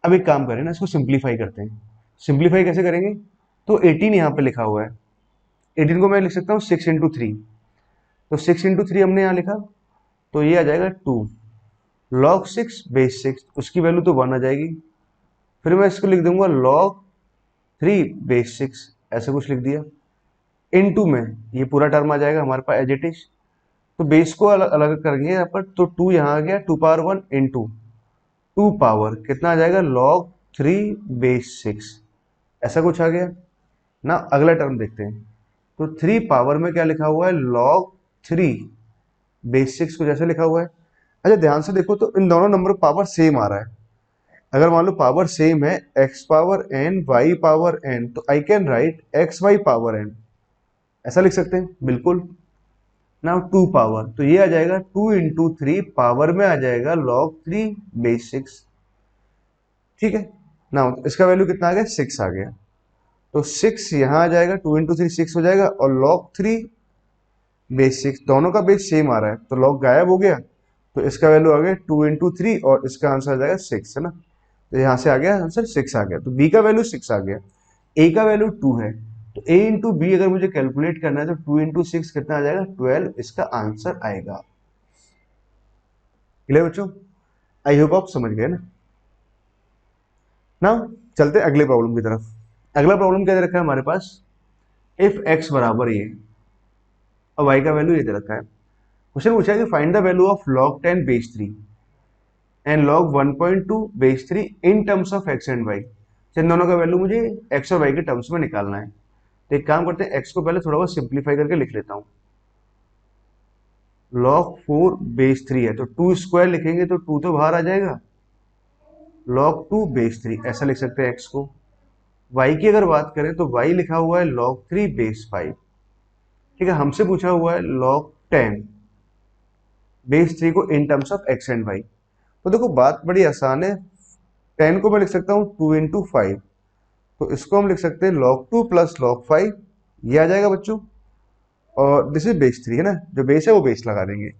अब एक काम करें ना, इसको सिंप्लीफाई करते हैं। सिंप्लीफाई कैसे करेंगे, तो 18 यहाँ पे लिखा हुआ है, 18 को मैं लिख सकता हूँ 6 × 3, तो 6 × 3 हमने यहाँ लिखा, तो ये आ जाएगा 2 log 6 बेस 6, उसकी वैल्यू तो 1 आ जाएगी। फिर मैं इसको लिख दूंगा log 3 बेस 6, ऐसा कुछ लिख दिया। इनटू में ये पूरा टर्म आ जाएगा हमारे पास एज इट इज, तो बेस को अलग अलग करेंगे यहाँ पर, तो 2 यहाँ आ गया, 2 पावर 1 इंटू 2 पावर कितना आ जाएगा log 3 बेस 6, ऐसा कुछ आ गया ना। अगला टर्म देखते हैं, तो 3 पावर में क्या लिखा हुआ है log 3 बेस 6 कुछ ऐसा लिखा हुआ है। अच्छा ध्यान से देखो तो इन दोनों नंबर पावर सेम आ रहा है। अगर मान लो पावर सेम है x power n y power n, तो I can write X Y power n, ऐसा लिख सकते हैं बिल्कुल। नाउ 2 पावर, तो ये आ जाएगा 2 × 3 पावर में आ जाएगा log 3 बेस 6, ठीक है। नाउ इसका वैल्यू कितना आ गया, 6 आ गया, तो 6 यहाँ आ जाएगा, 2 × 3 6 हो जाएगा, और log 3 बेस 6 दोनों का बेस सेम आ रहा है, तो log गायब हो गया, तो इसका वैल्यू आ गया 2 × 3 और इसका आंसर आ जाएगा 6, है ना। तो यहाँ से आ गया आंसर 6 आ गया, तो बी का वैल्यू 6 आ गया, ए का वैल्यू 2 है, तो ए इंटू बी अगर मुझे कैलकुलेट करना है तो 2 × 6 कितना आ जाएगा, 12 इसका आंसर आएगा। क्लियर बच्चों, आई होप आप समझ गए ना। ना चलते हैं अगले प्रॉब्लम की तरफ। अगला प्रॉब्लम क्या दे रखा है हमारे पास, इफ एक्स बराबर ये और वाई का वैल्यू ये दे रखा है। क्वेश्चन पूछा है कि find the value of log 10 base 3 and log 1.2 base 3 in terms of x and y. इन दोनों का वैल्यू मुझे एक्स और वाई के टर्म्स में निकालना है। तो एक काम करते हैं, एक्स को पहले थोड़ा बहुत सिंप्लीफाई करके लिख लेता हूँ। log 4 बेस 3 है, तो 2 स्क्वायर लिखेंगे तो 2 तो बाहर आ जाएगा, log 2 बेस 3 ऐसा लिख सकते हैं एक्स को। वाई की अगर बात करें तो वाई लिखा हुआ है log 3 बेस 5, ठीक है। हमसे पूछा हुआ है log 10 बेस 3 को in terms of x and Y. तो देखो बात बड़ी आसान है, 10 को मैं लिख सकता हूँ 2 × 5, तो इसको हम लिख सकते हैं log 2 प्लस log 5, ये आ जाएगा बच्चों, और दिस इज बेस 3, है ना, जो बेस है वो बेस लगा देंगे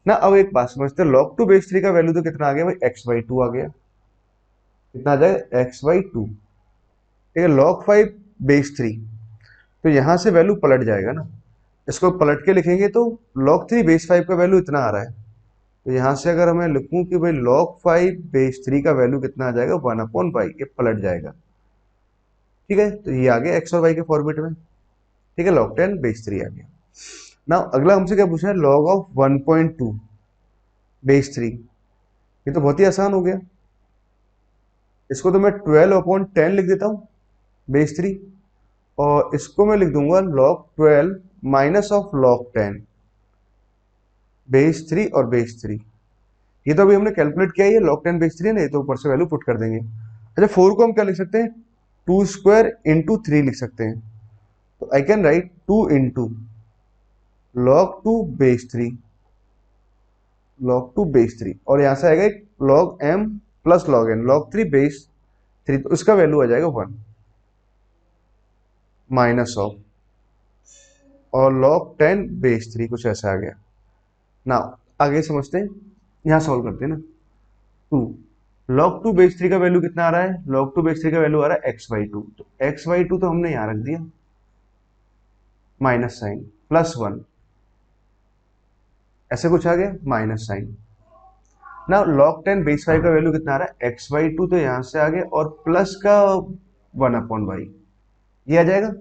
ना। अब एक बात समझते हैं, log 2 बेस 3 का वैल्यू तो कितना आ गया भाई, x/2 आ गया, कितना आ जाएगा x/2, ठीक है। log 5 बेस 3, तो यहां से वैल्यू पलट जाएगा ना, इसको पलट के लिखेंगे तो log 3 बेस 5 का वैल्यू इतना आ रहा है, तो यहां से अगर मैं लिखूं कि भाई log 5 बेस 3 का वैल्यू कितना आ जाएगा, 1/5, ये पलट जाएगा, ठीक है। तो ये आ गया एक्स और वाई के फॉर्मेट में, ठीक है, log 10 बेस 3 आ गया। ना अगला हमसे क्या पूछा है, log ऑफ 1.2 बेस 3, ये तो बहुत ही आसान हो गया, इसको तो मैं 12/10 लिख देता हूँ बेस 3, और इसको मैं लिख दूंगा log 12 minus of log 10 base 3 और बेस 3। ये तो अभी हमने कैलकुलेट किया है, ये log 10 बेस 3 है ना, ये तो ऊपर से वैल्यू पुट कर देंगे। अच्छा 4 को हम क्या लिख सकते हैं, 2 स्क्वायर इंटू 3 लिख सकते हैं, तो I can right 2 into log 2 base 3, log 2 base 3, और यहां से आएगा एक log m plus log n, log 3 base 3, तो इसका वैल्यू आ जाएगा 1 माइनस ऑफ, और log 10 बेस 3 कुछ ऐसा आ गया ना। आगे समझते हैं, यहां सॉल्व करते हैं ना। 2 log 2 बेस 3 का वैल्यू कितना आ रहा है, log 2 बेस 3 का वैल्यू आ रहा है x/2, तो x/2 तो हमने यहां रख दिया, माइनस साइन प्लस 1, ऐसे कुछ आ गया माइनस साइन ना। log 10 बेस 5 का वैल्यू कितना आ रहा है, x/2, तो यहां से आ गया, और प्लस का 1/y, ये आ जाएगा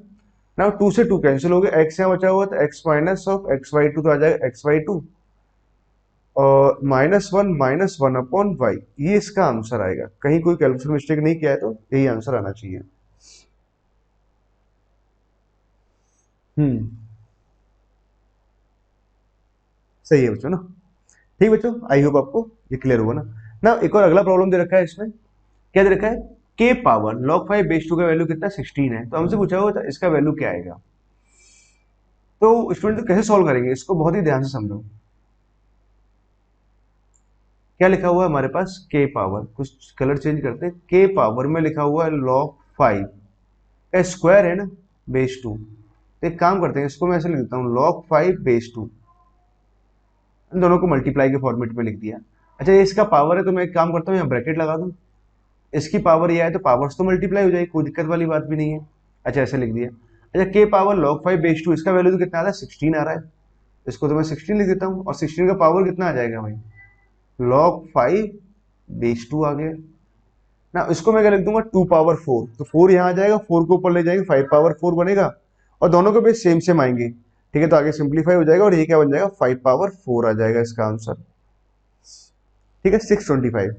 ना। 2 से 2 कैंसिल हो गया, x यहाँ बचा हुआ तो x माइनस ऑफ x/2, तो आ जाएगा x/2, और -1 माइनस 1/y, ये इसका आंसर आएगा। कहीं कोई कैलकुलेशन मिस्टेक नहीं किया है तो यही आंसर आना चाहिए। सही है बच्चों ना, ठीक बच्चों, आई होप आपको ये क्लियर हुआ ना। ना एक और अगला प्रॉब्लम दे रखा है, इसमें क्या दे रखा है, k पावर log 5 बेस 2 का वैल्यू कितना 16 है, तो हमसे पूछा हुआ था इसका वैल्यू क्या आएगा। तो स्टूडेंट तो कैसे सॉल्व करेंगे इसको, बहुत ही ध्यान से समझो। क्या लिखा हुआ है हमारे पास, k पावर, कुछ कलर चेंज करते हैं, k पावर में लिखा हुआ है log 5 का स्क्वायर है ना बेस 2, तो एक काम करते हैं, इसको मैं ऐसे लिख देता हूँ log 5 बेस 2, इन दोनों को मल्टीप्लाई के फॉर्मेट में लिख दिया। अच्छा ये इसका पावर है, तो मैं एक काम करता हूँ यहाँ ब्रैकेट लगा दूं, इसकी पावर ये है तो पावर्स तो मल्टीप्लाई हो जाएगी, कोई दिक्कत वाली बात भी नहीं है। अच्छा ऐसे लिख दिया। अच्छा के पावर log 5 बेस 2, इसका वैल्यू तो कितना आ रहा है 16 आ रहा है, इसको तो मैं 16 लिख देता हूँ, और 16 का पावर कितना आ जाएगा भाई log 5 बेस 2 आ गया ना। इसको मैं क्या लिख दूंगा 2 पावर 4, तो 4 यहाँ आ जाएगा, 4 को ऊपर ले जाएंगे 5 पावर 4 बनेगा, और दोनों के बेस सेम सेम आएंगे, ठीक है। तो आगे सिंप्लीफाई हो जाएगा और ये क्या बन जाएगा 5 पावर 4 आ जाएगा इसका आंसर, ठीक है 625।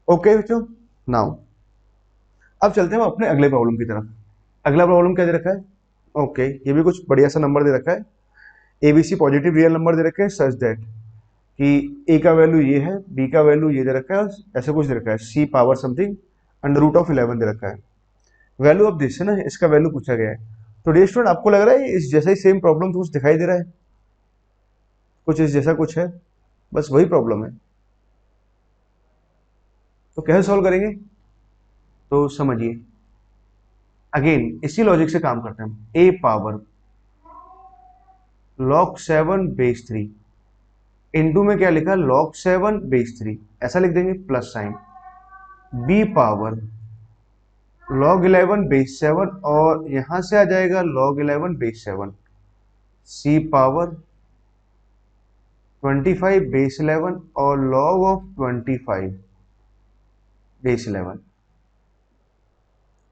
ओके बच्चों, नाउ अब चलते हैं हम अपने अगले प्रॉब्लम की तरफ। अगला प्रॉब्लम क्या दे रखा है, ओके ये भी कुछ बढ़िया सा नंबर दे रखा है, एबीसी पॉजिटिव रियल नंबर दे रखे हैं सच दैट कि ए का वैल्यू ये है, बी का वैल्यू ये दे रखा है, ऐसे कुछ दे रखा है, c power something under root of 11 दे रखा है। वैल्यू ऑफ दिस है ना, इसका वैल्यू पूछा गया है। तो डियर स्टूडेंट आपको लग रहा है इस जैसा ही सेम प्रॉब्लम तो कुछ दिखाई दे रहा है, कुछ इस जैसा कुछ है, बस वही प्रॉब्लम है। तो कैसे सॉल्व करेंगे, तो समझिए अगेन इसी लॉजिक से काम करते हैं हम। ए पावर log 7 बेस 3 इंटू में क्या लिखा log 7 बेस 3, ऐसा लिख देंगे plus sign. B power log 11 base 7 और यहां से आ जाएगा log 11 base 7। C power 25 base 11 और log ऑफ 25 बेस 11,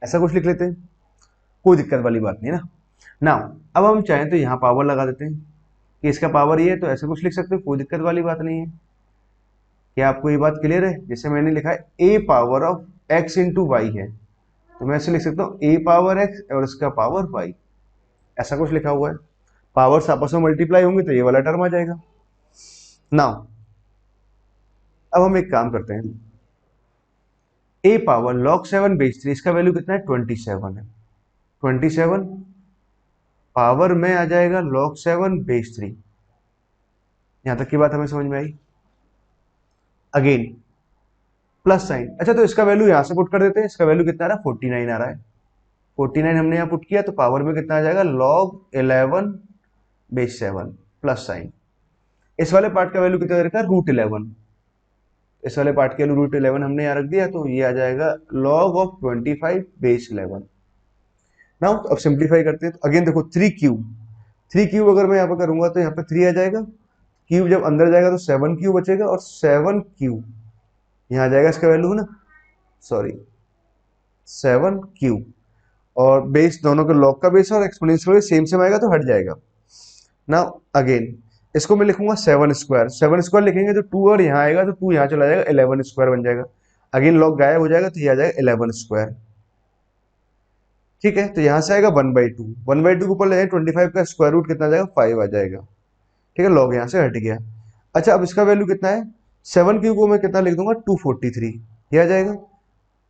ऐसा कुछ लिख लेते हैं, कोई दिक्कत वाली बात नहीं ना। नाउ अब हम चाहें तो यहाँ पावर लगा देते हैं कि इसका पावर ये है, तो ऐसा कुछ लिख सकते हो, कोई दिक्कत वाली बात नहीं है। क्या आपको ये बात क्लियर है, जैसे मैंने लिखा है a power of x into y है, तो मैं ऐसे लिख सकता हूँ ए पावर एक्स और इसका पावर वाई, ऐसा कुछ लिखा हुआ है। पावर्स आपस में मल्टीप्लाई होंगे तो ये वाला टर्म आ जाएगा। नाउ अब हम एक काम करते हैं, ए पावर log 7 बेस 3, इसका वैल्यू कितना है 27 है, 27 पावर में आ जाएगा log 7 बेस 3। यहां तक की बात हमें समझ में आई। अगेन प्लस साइन, अच्छा तो इसका वैल्यू यहां से पुट कर देते हैं, इसका वैल्यू कितना आ रहा है 49 आ रहा है, 49 हमने यहाँ पुट किया तो पावर में कितना आ जाएगा log 11 बेस 7 प्लस साइन। इस वाले पार्ट का वैल्यू कितना दे रखा है √11, इस वाले पार्ट के वैल्यू √11 हमने यहाँ रख दिया, तो ये आ जाएगा log ऑफ 25 बेस 11। नाउ अब सिंप्लीफाई करते हैं, तो अगेन देखो 3 क्यूब, 3 क्यूब अगर मैं यहाँ पर करूंगा तो यहाँ पे 3 आ जाएगा, क्यूब जब अंदर जाएगा तो 7 क्यूब बचेगा, और 7 क्यूब यहाँ आ जाएगा इसका वैल्यू है ना, सॉरी 7 क्यूब, और बेस दोनों के लॉग का बेस और एक्सपोनेंशियल सेम सेम आएगा तो हट जाएगा। नाउ अगेन इसको मैं लिखूंगा 7 स्क्वायर, 7 स्क्वायर लिखेंगे तो 2 और यहाँ आएगा तो 2 यहाँ चला जाएगा, 11 स्क्वायर बन जाएगा। अगेन लॉग गायब हो जाएगा तो ये आ जाएगा 11 स्क्वायर, ठीक है। तो यहाँ से आएगा 1/2, 1/2 के ऊपर ले जाए 25 का स्क्वायर रूट कितना आ जाएगा 5 आ जाएगा, ठीक है। लॉग यहाँ से हट गया। अच्छा अब इसका वैल्यू कितना है, 7 क्यूब को मैं कितना लिख दूंगा 243, ये आ जाएगा।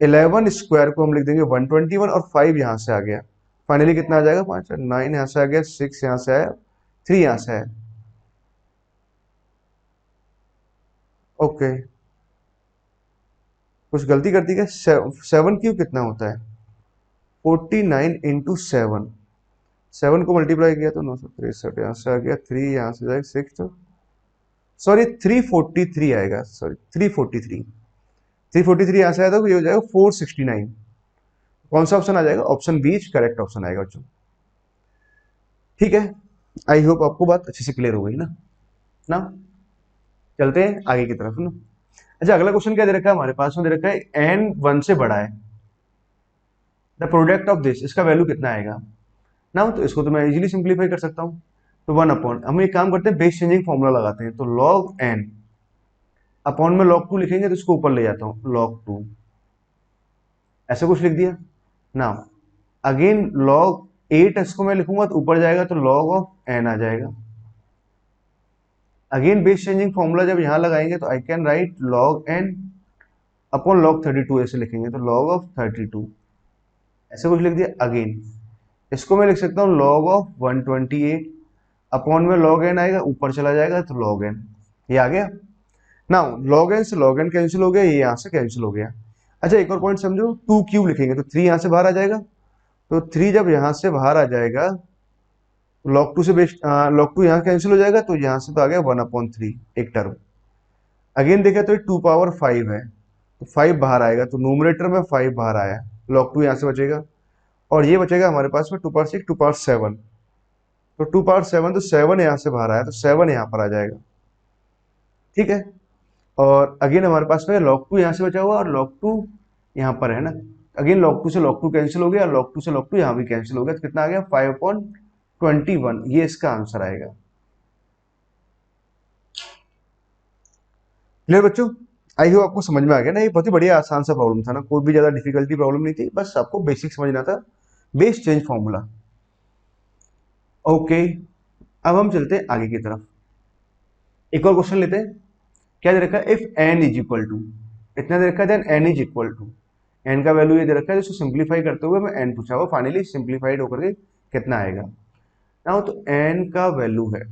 11 स्क्वायर को हम लिख देंगे 121 और 5 यहाँ से आ गया, फाइनली कितना आ जाएगा 5, 9 यहाँ से आ गया, 6 यहाँ से आया, 3 यहाँ से आया। ओके कुछ गलती कर दी क्या, 7 क्यूब कितना होता है 49 इंटू 7, 7 को मल्टीप्लाई किया तो 963 यहाँ से आ गया, 3 यहाँ से जाएगा 6, तो सॉरी 343 आएगा, सॉरी 343 यहाँ से आया तो ये हो जाएगा 469। कौन सा ऑप्शन आ जाएगा, ऑप्शन बी करेक्ट ऑप्शन आएगा बच्चों, ठीक है। आई होप आपको बात अच्छे से क्लियर हो गई ना। चलते हैं आगे की तरफ ना। अच्छा अगला क्वेश्चन क्या दे रखा है हमारे पास में, दे रखा है n 1 से बड़ा है, द प्रोडक्ट ऑफ दिस, इसका वैल्यू कितना आएगा ना। तो इसको तो मैं इजीली सिंप्लीफाई कर सकता हूँ, तो 1 अपॉन, हम एक काम करते हैं बेस चेंजिंग फॉर्मूला लगाते हैं, तो log n अपॉन में log 2 लिखेंगे तो इसको ऊपर ले जाता हूँ log 2, ऐसा कुछ लिख दिया ना। अगेन log 8 इसको मैं लिखूंगा तो ऊपर जाएगा तो log ऑफ n आ जाएगा। अगेन बेस चेंजिंग फॉर्मूला जब यहां लगाएंगे तो I can right log n upon log 32, ऐसे लिखेंगे तो log ऑफ 32, ऐसे कुछ लिख दिया। अगेन इसको मैं लिख सकता हूँ log ऑफ 128 अपॉन में log n आएगा, ऊपर चला जाएगा तो log n, ये आ गया। नाउ log n से log n कैंसिल हो गया, ये यहाँ से कैंसिल हो गया। अच्छा एक और पॉइंट समझो, 2 क्यूब लिखेंगे तो 3 यहाँ से बाहर आ जाएगा, तो 3 जब यहाँ से बाहर आ जाएगा log 2 से बेस log 2 यहाँ कैंसिल हो जाएगा, तो यहाँ से तो आ गया 1/3 एक टर्म। अगेन देखा तो 2 पावर 5 है, तो 5 बाहर आएगा, तो नोमिनेटर में 5 बाहर आया, लॉग 2 यहाँ से बचेगा, और ये बचेगा हमारे पास में 2 पावर 6 2 पावर 7, तो 2 पावर 7, तो 7 यहाँ से बाहर आया, तो 7 यहाँ पर आ जाएगा। ठीक है, और अगेन हमारे पास में log 2 यहाँ से बचा हुआ और log 2 यहाँ पर है ना, अगेन log 2 से log 2 कैंसिल हो गया, log 2 से log 2 यहाँ भी कैंसिल हो गया, तो कितना आ गया 5/21, ये इसका आंसर आएगा। क्लियर बच्चों? आई होप आपको समझ में आ गया ना, ये बहुत ही बढ़िया आसान सा प्रॉब्लम था ना, कोई भी ज्यादा डिफिकल्टी प्रॉब्लम नहीं थी, बस आपको बेसिक समझना था, बेस चेंज फॉर्मूला। ओके, अब हम चलते हैं आगे की तरफ, एक और क्वेश्चन लेते हैं। क्या दे रखा है, if N is equal to, इतना दे रखा है, then N is equal to, N का वैल्यू ये दे रखा है, इसको सिंप्लीफाई करते हुए मैं एन पूछा हुआ, फाइनली सिंप्लीफाइड होकर के कितना आएगा ना, तो एन का वैल्यू है,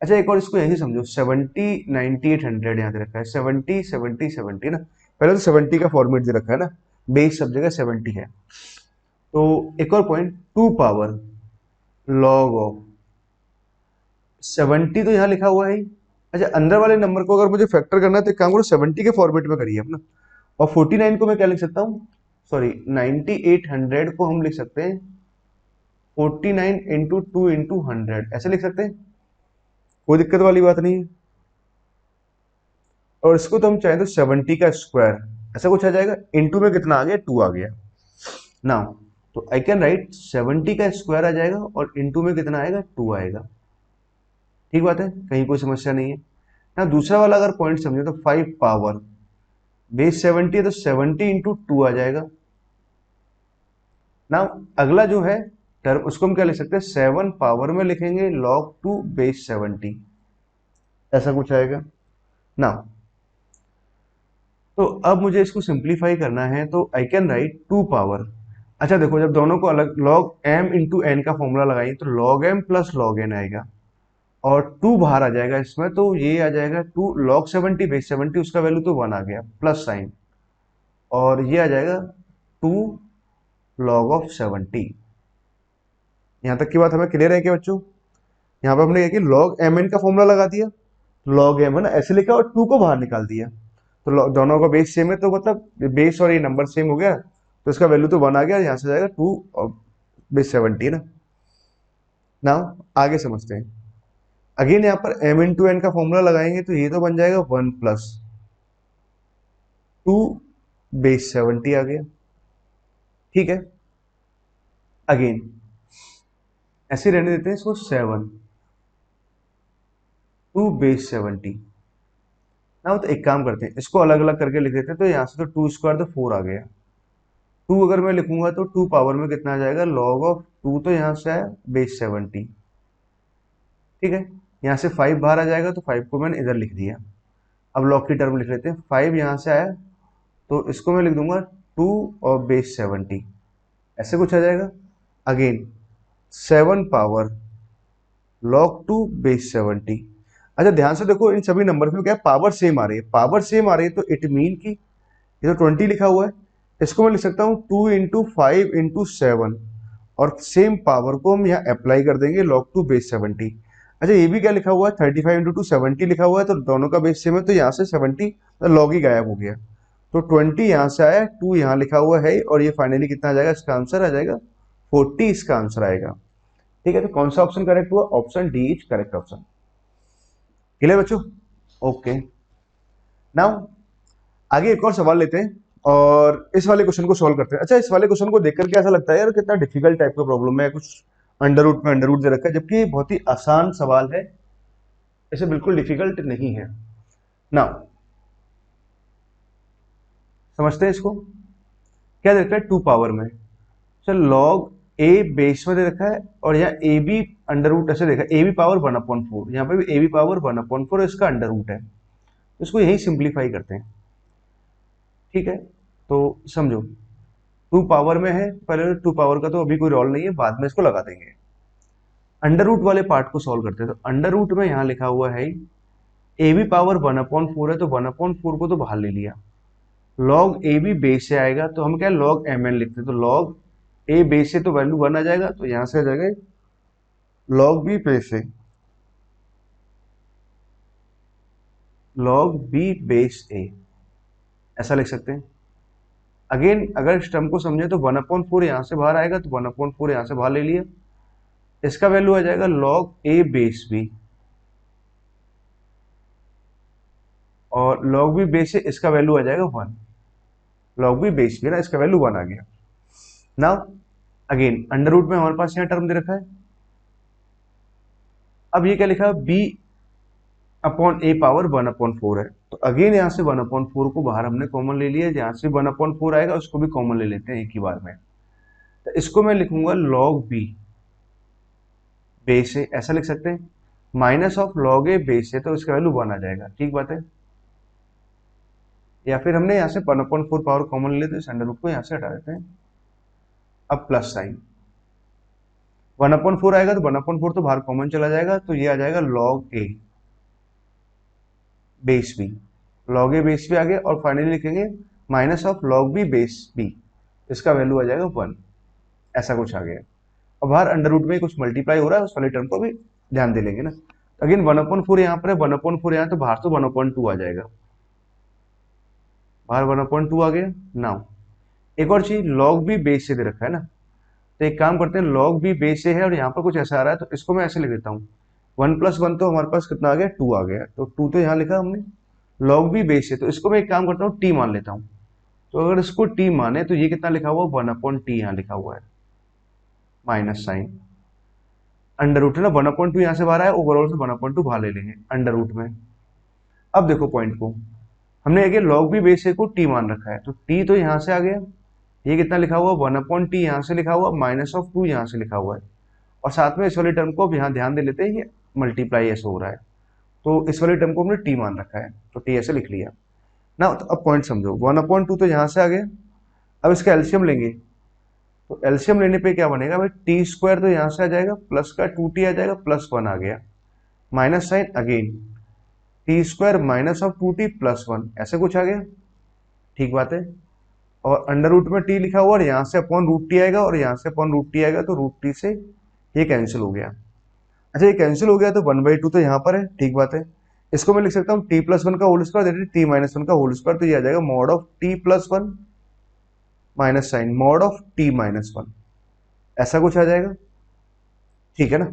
अच्छा एक और इसको यही समझो, 70 90 800 यहाँ दे रखा है, 70 70 70 ना, पहले तो 70 का फॉर्मेट दे रखा है ना, बेस सब जगह 70 है, तो एक और पॉइंट 2 पावर लॉग ऑफ 70 तो यहाँ लिखा हुआ है ही। अच्छा अंदर वाले नंबर को अगर मुझे फैक्टर करना है तो एक काम करो 70 के फॉर्मेट में करिए अपना, और 49 को मैं क्या लिख सकता हूँ, सॉरी 9800 को हम लिख सकते हैं 49 इंटू 2 इंटू 100, ऐसे लिख सकते हैं, कोई दिक्कत वाली बात नहीं है। और इसको तो हम चाहें तो 70 का स्क्वायर ऐसा कुछ आ जाएगा, इंटू में कितना आ गया 2 आ गया ना, तो आई कैन राइट 70 का स्क्वायर आ जाएगा और इंटू में कितना आएगा 2 आएगा। ठीक बात है, कहीं कोई समस्या नहीं है ना। दूसरा वाला अगर पॉइंट समझे तो 5 पावर बेस 70 है तो 70 इंटू 2 आ जाएगा ना। अगला जो है टर्म उसको हम क्या लिख सकते हैं, 7 पावर में लिखेंगे log 2 बेस 70, ऐसा कुछ आएगा ना। तो अब मुझे इसको सिंप्लीफाई करना है तो आई कैन राइट 2 पावर, अच्छा देखो जब दोनों को अलग log m इंटू एन का फॉर्मूला लगाएंगे तो log m plus log n आएगा, और 2 बाहर आ जाएगा इसमें, तो ये आ जाएगा 2 log 70 बेस 70, उसका वैल्यू तो 1 आ गया प्लस साइन, और ये आ जाएगा 2 log ऑफ 70। यहाँ तक की बात हमें क्लियर है क्या बच्चों? यहाँ पे हमने क्या log mn का फॉर्मूला लगा दिया, log m है ना ऐसे लिखा और 2 को बाहर निकाल दिया, तो दोनों का बेस सेम है तो मतलब बेस और ये नंबर सेम हो गया, तो इसका वैल्यू तो 1 आ गया, यहाँ से जाएगा 2 और बेस 70 ना। नाउ आगे समझते हैं, अगेन यहाँ पर m इंटू एन का फॉर्मूला लगाएंगे तो ये तो बन जाएगा 1 प्लस 2 बेस 70 आ गया। ठीक है, अगेन ऐसे रहने देते हैं इसको 7 2 बेस 70 ना, तो एक काम करते हैं इसको अलग अलग करके लिख देते हैं, तो यहाँ से तो 2 स्क्वायर तो 4 आ गया, 2 अगर मैं लिखूंगा तो 2 पावर में कितना आ जाएगा log ऑफ 2, तो यहाँ से आया बेस 70। ठीक है, यहाँ से 5 बाहर आ जाएगा तो 5 को मैंने इधर लिख दिया। अब log की टर्म लिख लेते हैं, 5 यहाँ से आया तो इसको मैं लिख दूंगा 2 और बेस 70, ऐसे कुछ आ जाएगा। Again 7 power log 2 base 70। अच्छा ध्यान से देखो इन सभी नंबर में क्या पावर सेम आ रही है, पावर सेम आ रही है तो इट मीन की ये तो 20 लिखा हुआ है, इसको मैं लिख सकता हूँ 2 इंटू 5 इंटू 7, और सेम पावर को हम यहाँ अप्लाई कर देंगे log 2 बेस 70। अच्छा ये भी क्या लिखा हुआ है 35 इंटू 2 70 लिखा हुआ है, तो दोनों का बेस सेम है तो यहाँ से 70 log ही गायब हो गया, तो 20 यहाँ से आया, 2 यहाँ लिखा हुआ है, और ये फाइनली कितना आ जाएगा, इसका आंसर आ जाएगा 40, इसका आंसर आएगा। ठीक है, तो कौन सा ऑप्शन करेक्ट हुआ, option D is correct option. Clear बच्चों? ओके, नाउ आगे एक और सवाल लेते हैं और इस वाले क्वेश्चन को सॉल्व करते हैं। अच्छा इस वाले क्वेश्चन को देखकर के ऐसा लगता है यार कितना डिफिकल्ट टाइप का प्रॉब्लम है, कुछ अंडर रूट में अंडर रूट दे रखा है, जबकि बहुत ही आसान सवाल है, ऐसे बिल्कुल डिफिकल्ट नहीं है ना। समझते हैं इसको, क्या दे रखा है 2 पावर में, चल लॉग ए बेस में दे रखा है, और यहाँ ए बी अंडर रूट ऐसे देखा, ए बी पावर 1/4, यहाँ पे भी ए बी पावर 1/4 इसका अंडर रूट है, तो इसको यही सिंप्लीफाई करते हैं। ठीक है, तो समझो 2 पावर में है, पहले 2 पावर का तो अभी कोई रोल नहीं है, बाद में इसको लगा देंगे। अंडर रूट वाले पार्ट को सॉल्व करते हैं, तो अंडर रूट में यहाँ लिखा हुआ है ए बी पावर 1/4 है, तो 1/4 को तो बाहर ले लिया, लॉग ए बी बेस से आएगा तो हम क्या लॉग एम एन लिखते हैं, तो लॉग ए बेस से तो वैल्यू 1 आ जाएगा, तो यहां से आ जाएगा लॉग बी बेस से, लॉग बी बेस ए, ऐसा लिख सकते हैं। अगेन अगर इस टर्म को समझे तो 1/4 यहाँ से बाहर आएगा, तो 1/4 यहाँ से बाहर ले लिया, इसका वैल्यू आ जाएगा log a बेस b, और log b बेस से इसका वैल्यू आ जाएगा 1, log b बेस b ना, इसका वैल्यू 1 आ गया। नाउ अगेन अंडर रूट में हमारे पास यहाँ टर्म दे रखा है। अब ये क्या लिखा है, b अपॉन a पावर 1/4 है, तो अगेन यहाँ से 1/4 को बाहर हमने कॉमन ले लिया, जहाँ से 1/4 आएगा उसको भी कॉमन ले लेते हैं एक ही बार में। तो इसको मैं लिखूंगा log b बेस है, ऐसा लिख सकते हैं, minus of log a base है, तो इसका वैल्यू 1 आ जाएगा। ठीक बात है। या फिर हमने यहाँ से 1/4 पावर कॉमन ले लेते हैं, इस अंडर रूट को यहाँ से हटा देते हैं। अब प्लस साइन 1/4 आएगा, तो 1/4 तो बाहर कॉमन चला जाएगा, तो ये आ जाएगा log a base b, log a base b आ गया, और फाइनली लिखेंगे minus of log b base b, इसका वैल्यू आ जाएगा 1, ऐसा कुछ आ गया। और बाहर अंडर रूट में कुछ मल्टीप्लाई हो रहा है, उस वाले टर्म को भी ध्यान दे लेंगे ना। अगेन 1/4 यहाँ पर है, 1/4 यहाँ, तो बाहर तो 1/2 आ जाएगा, बाहर 1/2 आ गया। नाउ एक और चीज, log b बेस से दे रखा है ना, तो एक काम करते हैं, log b बेस से है और यहाँ पर कुछ ऐसा आ रहा है, तो इसको मैं ऐसे लिख देता हूँ, 1 + 1 तो हमारे पास कितना आ गया, 2 आ गया, तो 2 तो यहाँ लिखा हमने, log b बेस है, तो इसको मैं एक काम करता हूँ, t मान लेता हूँ। तो अगर इसको t माने तो ये कितना लिखा हुआ, 1/t यहाँ लिखा हुआ है, माइनस साइन अंडर रूट है ना, 1/2 यहाँ से बाहर आया, ओवरऑल से 1/2 बाहर ले लेंगे अंडर रूट में। अब देखो पॉइंट को, हमने एक log b बेस को t मान रखा है, तो t तो यहाँ से आ गया, ये कितना लिखा हुआ, 1/t यहाँ से लिखा हुआ, माइनस ऑफ 2 यहाँ से लिखा हुआ है, और साथ में इस वाले टर्म को अब यहाँ ध्यान दे लेते हैं, ये मल्टीप्लाई ऐसे हो रहा है, तो इस वाले टर्म को हमने t मान रखा है, तो t ऐसे लिख लिया ना। तो अब पॉइंट समझो, 1/2 तो यहाँ से आ गया, अब इसका एलसीएम लेंगे, तो एलसीएम लेने पे क्या बनेगा भाई, t² तो यहाँ से आ जाएगा, प्लस का 2t आ जाएगा, +1 आ गया, minus sign again t² minus of 2t +1, ऐसे कुछ आ गया। ठीक बात है। और अंडर रूट में t लिखा हुआ, और यहाँ से अपॉन रूट टी आएगा, और यहाँ से अपॉन रूट टी आएगा, तो रूट टी से ये कैंसिल हो गया। अच्छा ये कैंसिल हो गया, तो 1/2 तो यहाँ पर है। ठीक बात है। इसको मैं लिख सकता हूँ t + 1 का whole square, that is t - 1 का होल स्क्वायर, तो ये आ जाएगा mod of t + 1 minus sign mod of t - 1, ऐसा कुछ आ जाएगा। ठीक है ना।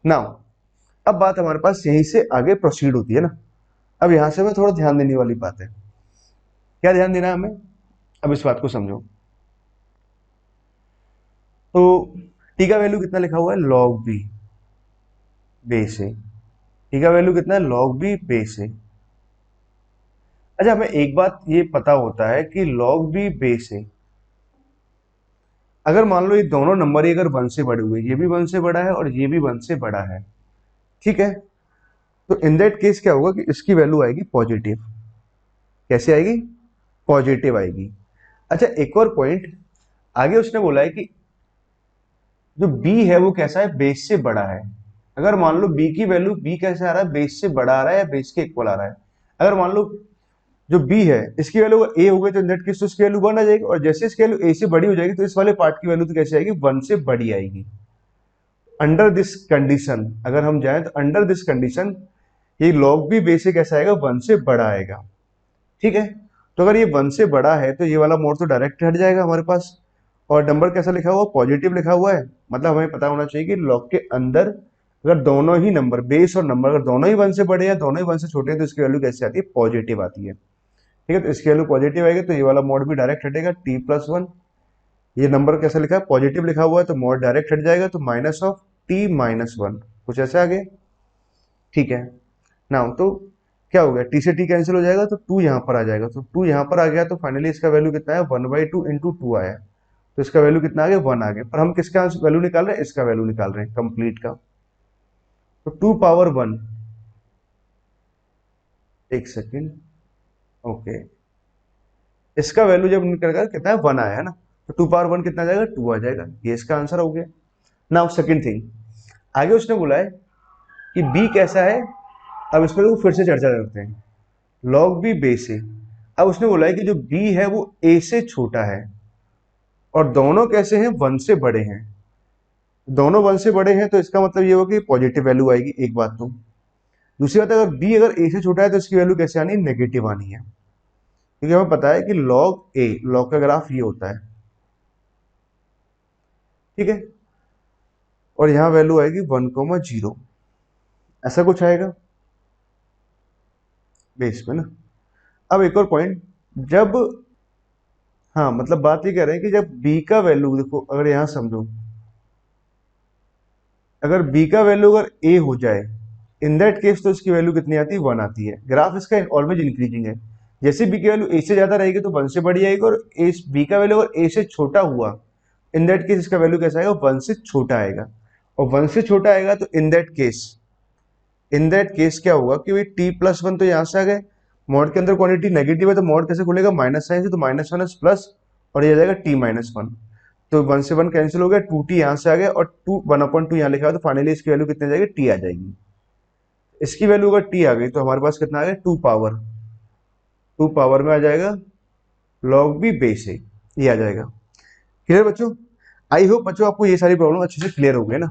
नाउ अब बात हमारे पास यहीं से आगे प्रोसीड होती है ना। अब यहाँ से मैं थोड़ा ध्यान देने वाली बात है, क्या ध्यान देना है हमें, अब इस बात को समझो। तो t का वैल्यू कितना लिखा हुआ है, log b बेस है, t का वैल्यू कितना है, log b बेस है। अच्छा हमें एक बात ये पता होता है कि log b बेस है, अगर मान लो ये दोनों नंबर ही अगर 1 से बड़े हुए, ये भी 1 से बड़ा है और ये भी 1 से बड़ा है, ठीक है, तो इन दैट केस क्या होगा कि इसकी वैल्यू आएगी पॉजिटिव। कैसे आएगी, पॉजिटिव आएगी। अच्छा एक और पॉइंट आगे उसने बोला है कि जो b है वो कैसा है, बेस से बड़ा है। अगर मान लो b की वैल्यू, b कैसे आ रहा है, बेस से बड़ा आ रहा है या बेस के इक्वल आ रहा है। अगर मान लो जो b है इसकी वैल्यू a हो गई, तो नेट किस, तो इसकी वैल्यू 1 आ जाएगी, और जैसे इसकी वैल्यू a से बड़ी हो जाएगी तो इस वाले पार्ट की वैल्यू तो कैसे आएगी, 1 से बड़ी आएगी। अंडर दिस कंडीशन अगर हम जाएं, तो अंडर दिस कंडीशन ये log b बेस से कैसा आएगा, 1 से बड़ा आएगा। ठीक है। तो अगर ये 1 से बड़ा है तो ये वाला मोड तो डायरेक्ट हट जाएगा हमारे पास, और नंबर कैसा लिखा हुआ, पॉजिटिव लिखा हुआ है, मतलब हमें पता होना चाहिए कि लॉग के अंदर अगर दोनों ही नंबर, बेस और नंबर अगर दोनों ही 1 से बड़े हैं, दोनों ही 1 से छोटे हैं, तो इसकी वैल्यू कैसे आती है, पॉजिटिव आती है। ठीक है, तो इसकी वैल्यू पॉजिटिव आएगी, तो ये वाला मोड भी डायरेक्ट हटेगा, t + 1, ये नंबर कैसा लिखा है, पॉजिटिव लिखा हुआ है, तो मोड डायरेक्ट हट जाएगा, तो माइनस ऑफ t - 1, कुछ ऐसे आगे। ठीक है ना। तो क्या हो गया, t से t कैंसिल हो जाएगा, तो 2 यहाँ पर आ जाएगा, तो 2 यहाँ पर आ गया, तो फाइनली इसका वैल्यू कितना है, 1/2 × 2 आया, तो इसका वैल्यू कितना आ गया, 1 आ गया। पर हम किसका वैल्यू निकाल रहे हैं, इसका वैल्यू निकाल रहे हैं कंप्लीट का, तो 2 पावर 1, एक सेकेंड, ओके, इसका वैल्यू जब निकलेगा कितना है, 1 आया है ना, तो 2 पावर 1 कितना आ जाएगा, 2 आ जाएगा, ये इसका आंसर हो गया। नाउ सेकंड थिंग, आगे उसने बोला है कि b कैसा है, अब इस पर फिर से चर्चा करते हैं। log b बेस है, अब उसने बोला है कि जो b है वो a से छोटा है, और दोनों कैसे हैं, 1 से बड़े हैं, दोनों 1 से बड़े हैं, तो इसका मतलब ये होगा कि पॉजिटिव वैल्यू आएगी, एक बात। तो दूसरी बात, अगर b अगर a से छोटा है तो इसकी वैल्यू कैसे आनी है, नेगेटिव आनी है। क्योंकि हमें पता है कि लॉग ए, लॉग का ग्राफ ये होता है, ठीक है। और यहाँ वैल्यू आएगी 1,0, ऐसा कुछ आएगा बेस में ना। अब एक और पॉइंट, जब, हाँ मतलब बात ये कह रहे हैं कि जब बी का वैल्यू देखो, अगर यहाँ समझो, अगर बी का वैल्यू अगर ए हो जाए, इन दैट केस तो इसकी वैल्यू कितनी आती है, 1 आती है। ग्राफ इसका ऑलवेज इंक्रीजिंग है। जैसे बी की वैल्यू ए से ज्यादा रहेगी तो 1 से बड़ी आएगी, और ए, बी का वैल्यू अगर ए से छोटा हुआ, इन दैट केस इसका वैल्यू कैसा आएगा, 1 से छोटा आएगा। और 1 से छोटा आएगा तो इन दैट केस क्या होगा कि भाई t+1 तो यहाँ से आ गए, मॉड के अंदर क्वांटिटी नेगेटिव है तो मॉड कैसे खुलेगा, माइनस साइन से, तो -1 प्लस, और ये आ जाएगा t-1। तो 1 से 1 कैंसिल हो गया, 2t यहाँ से आ गया, और 1/2 यहाँ लिखा है, तो फाइनली इसकी वैल्यू कितनी आ जाएगी, t आ जाएगी। इसकी वैल्यू अगर t आ गई तो हमारे पास कितना आ गया, 2 पावर में आ जाएगा log b बेस है, ये आ जाएगा। क्लियर बच्चों? आई होप बच्चों आपको ये सारी प्रॉब्लम अच्छे से क्लियर हो गई ना।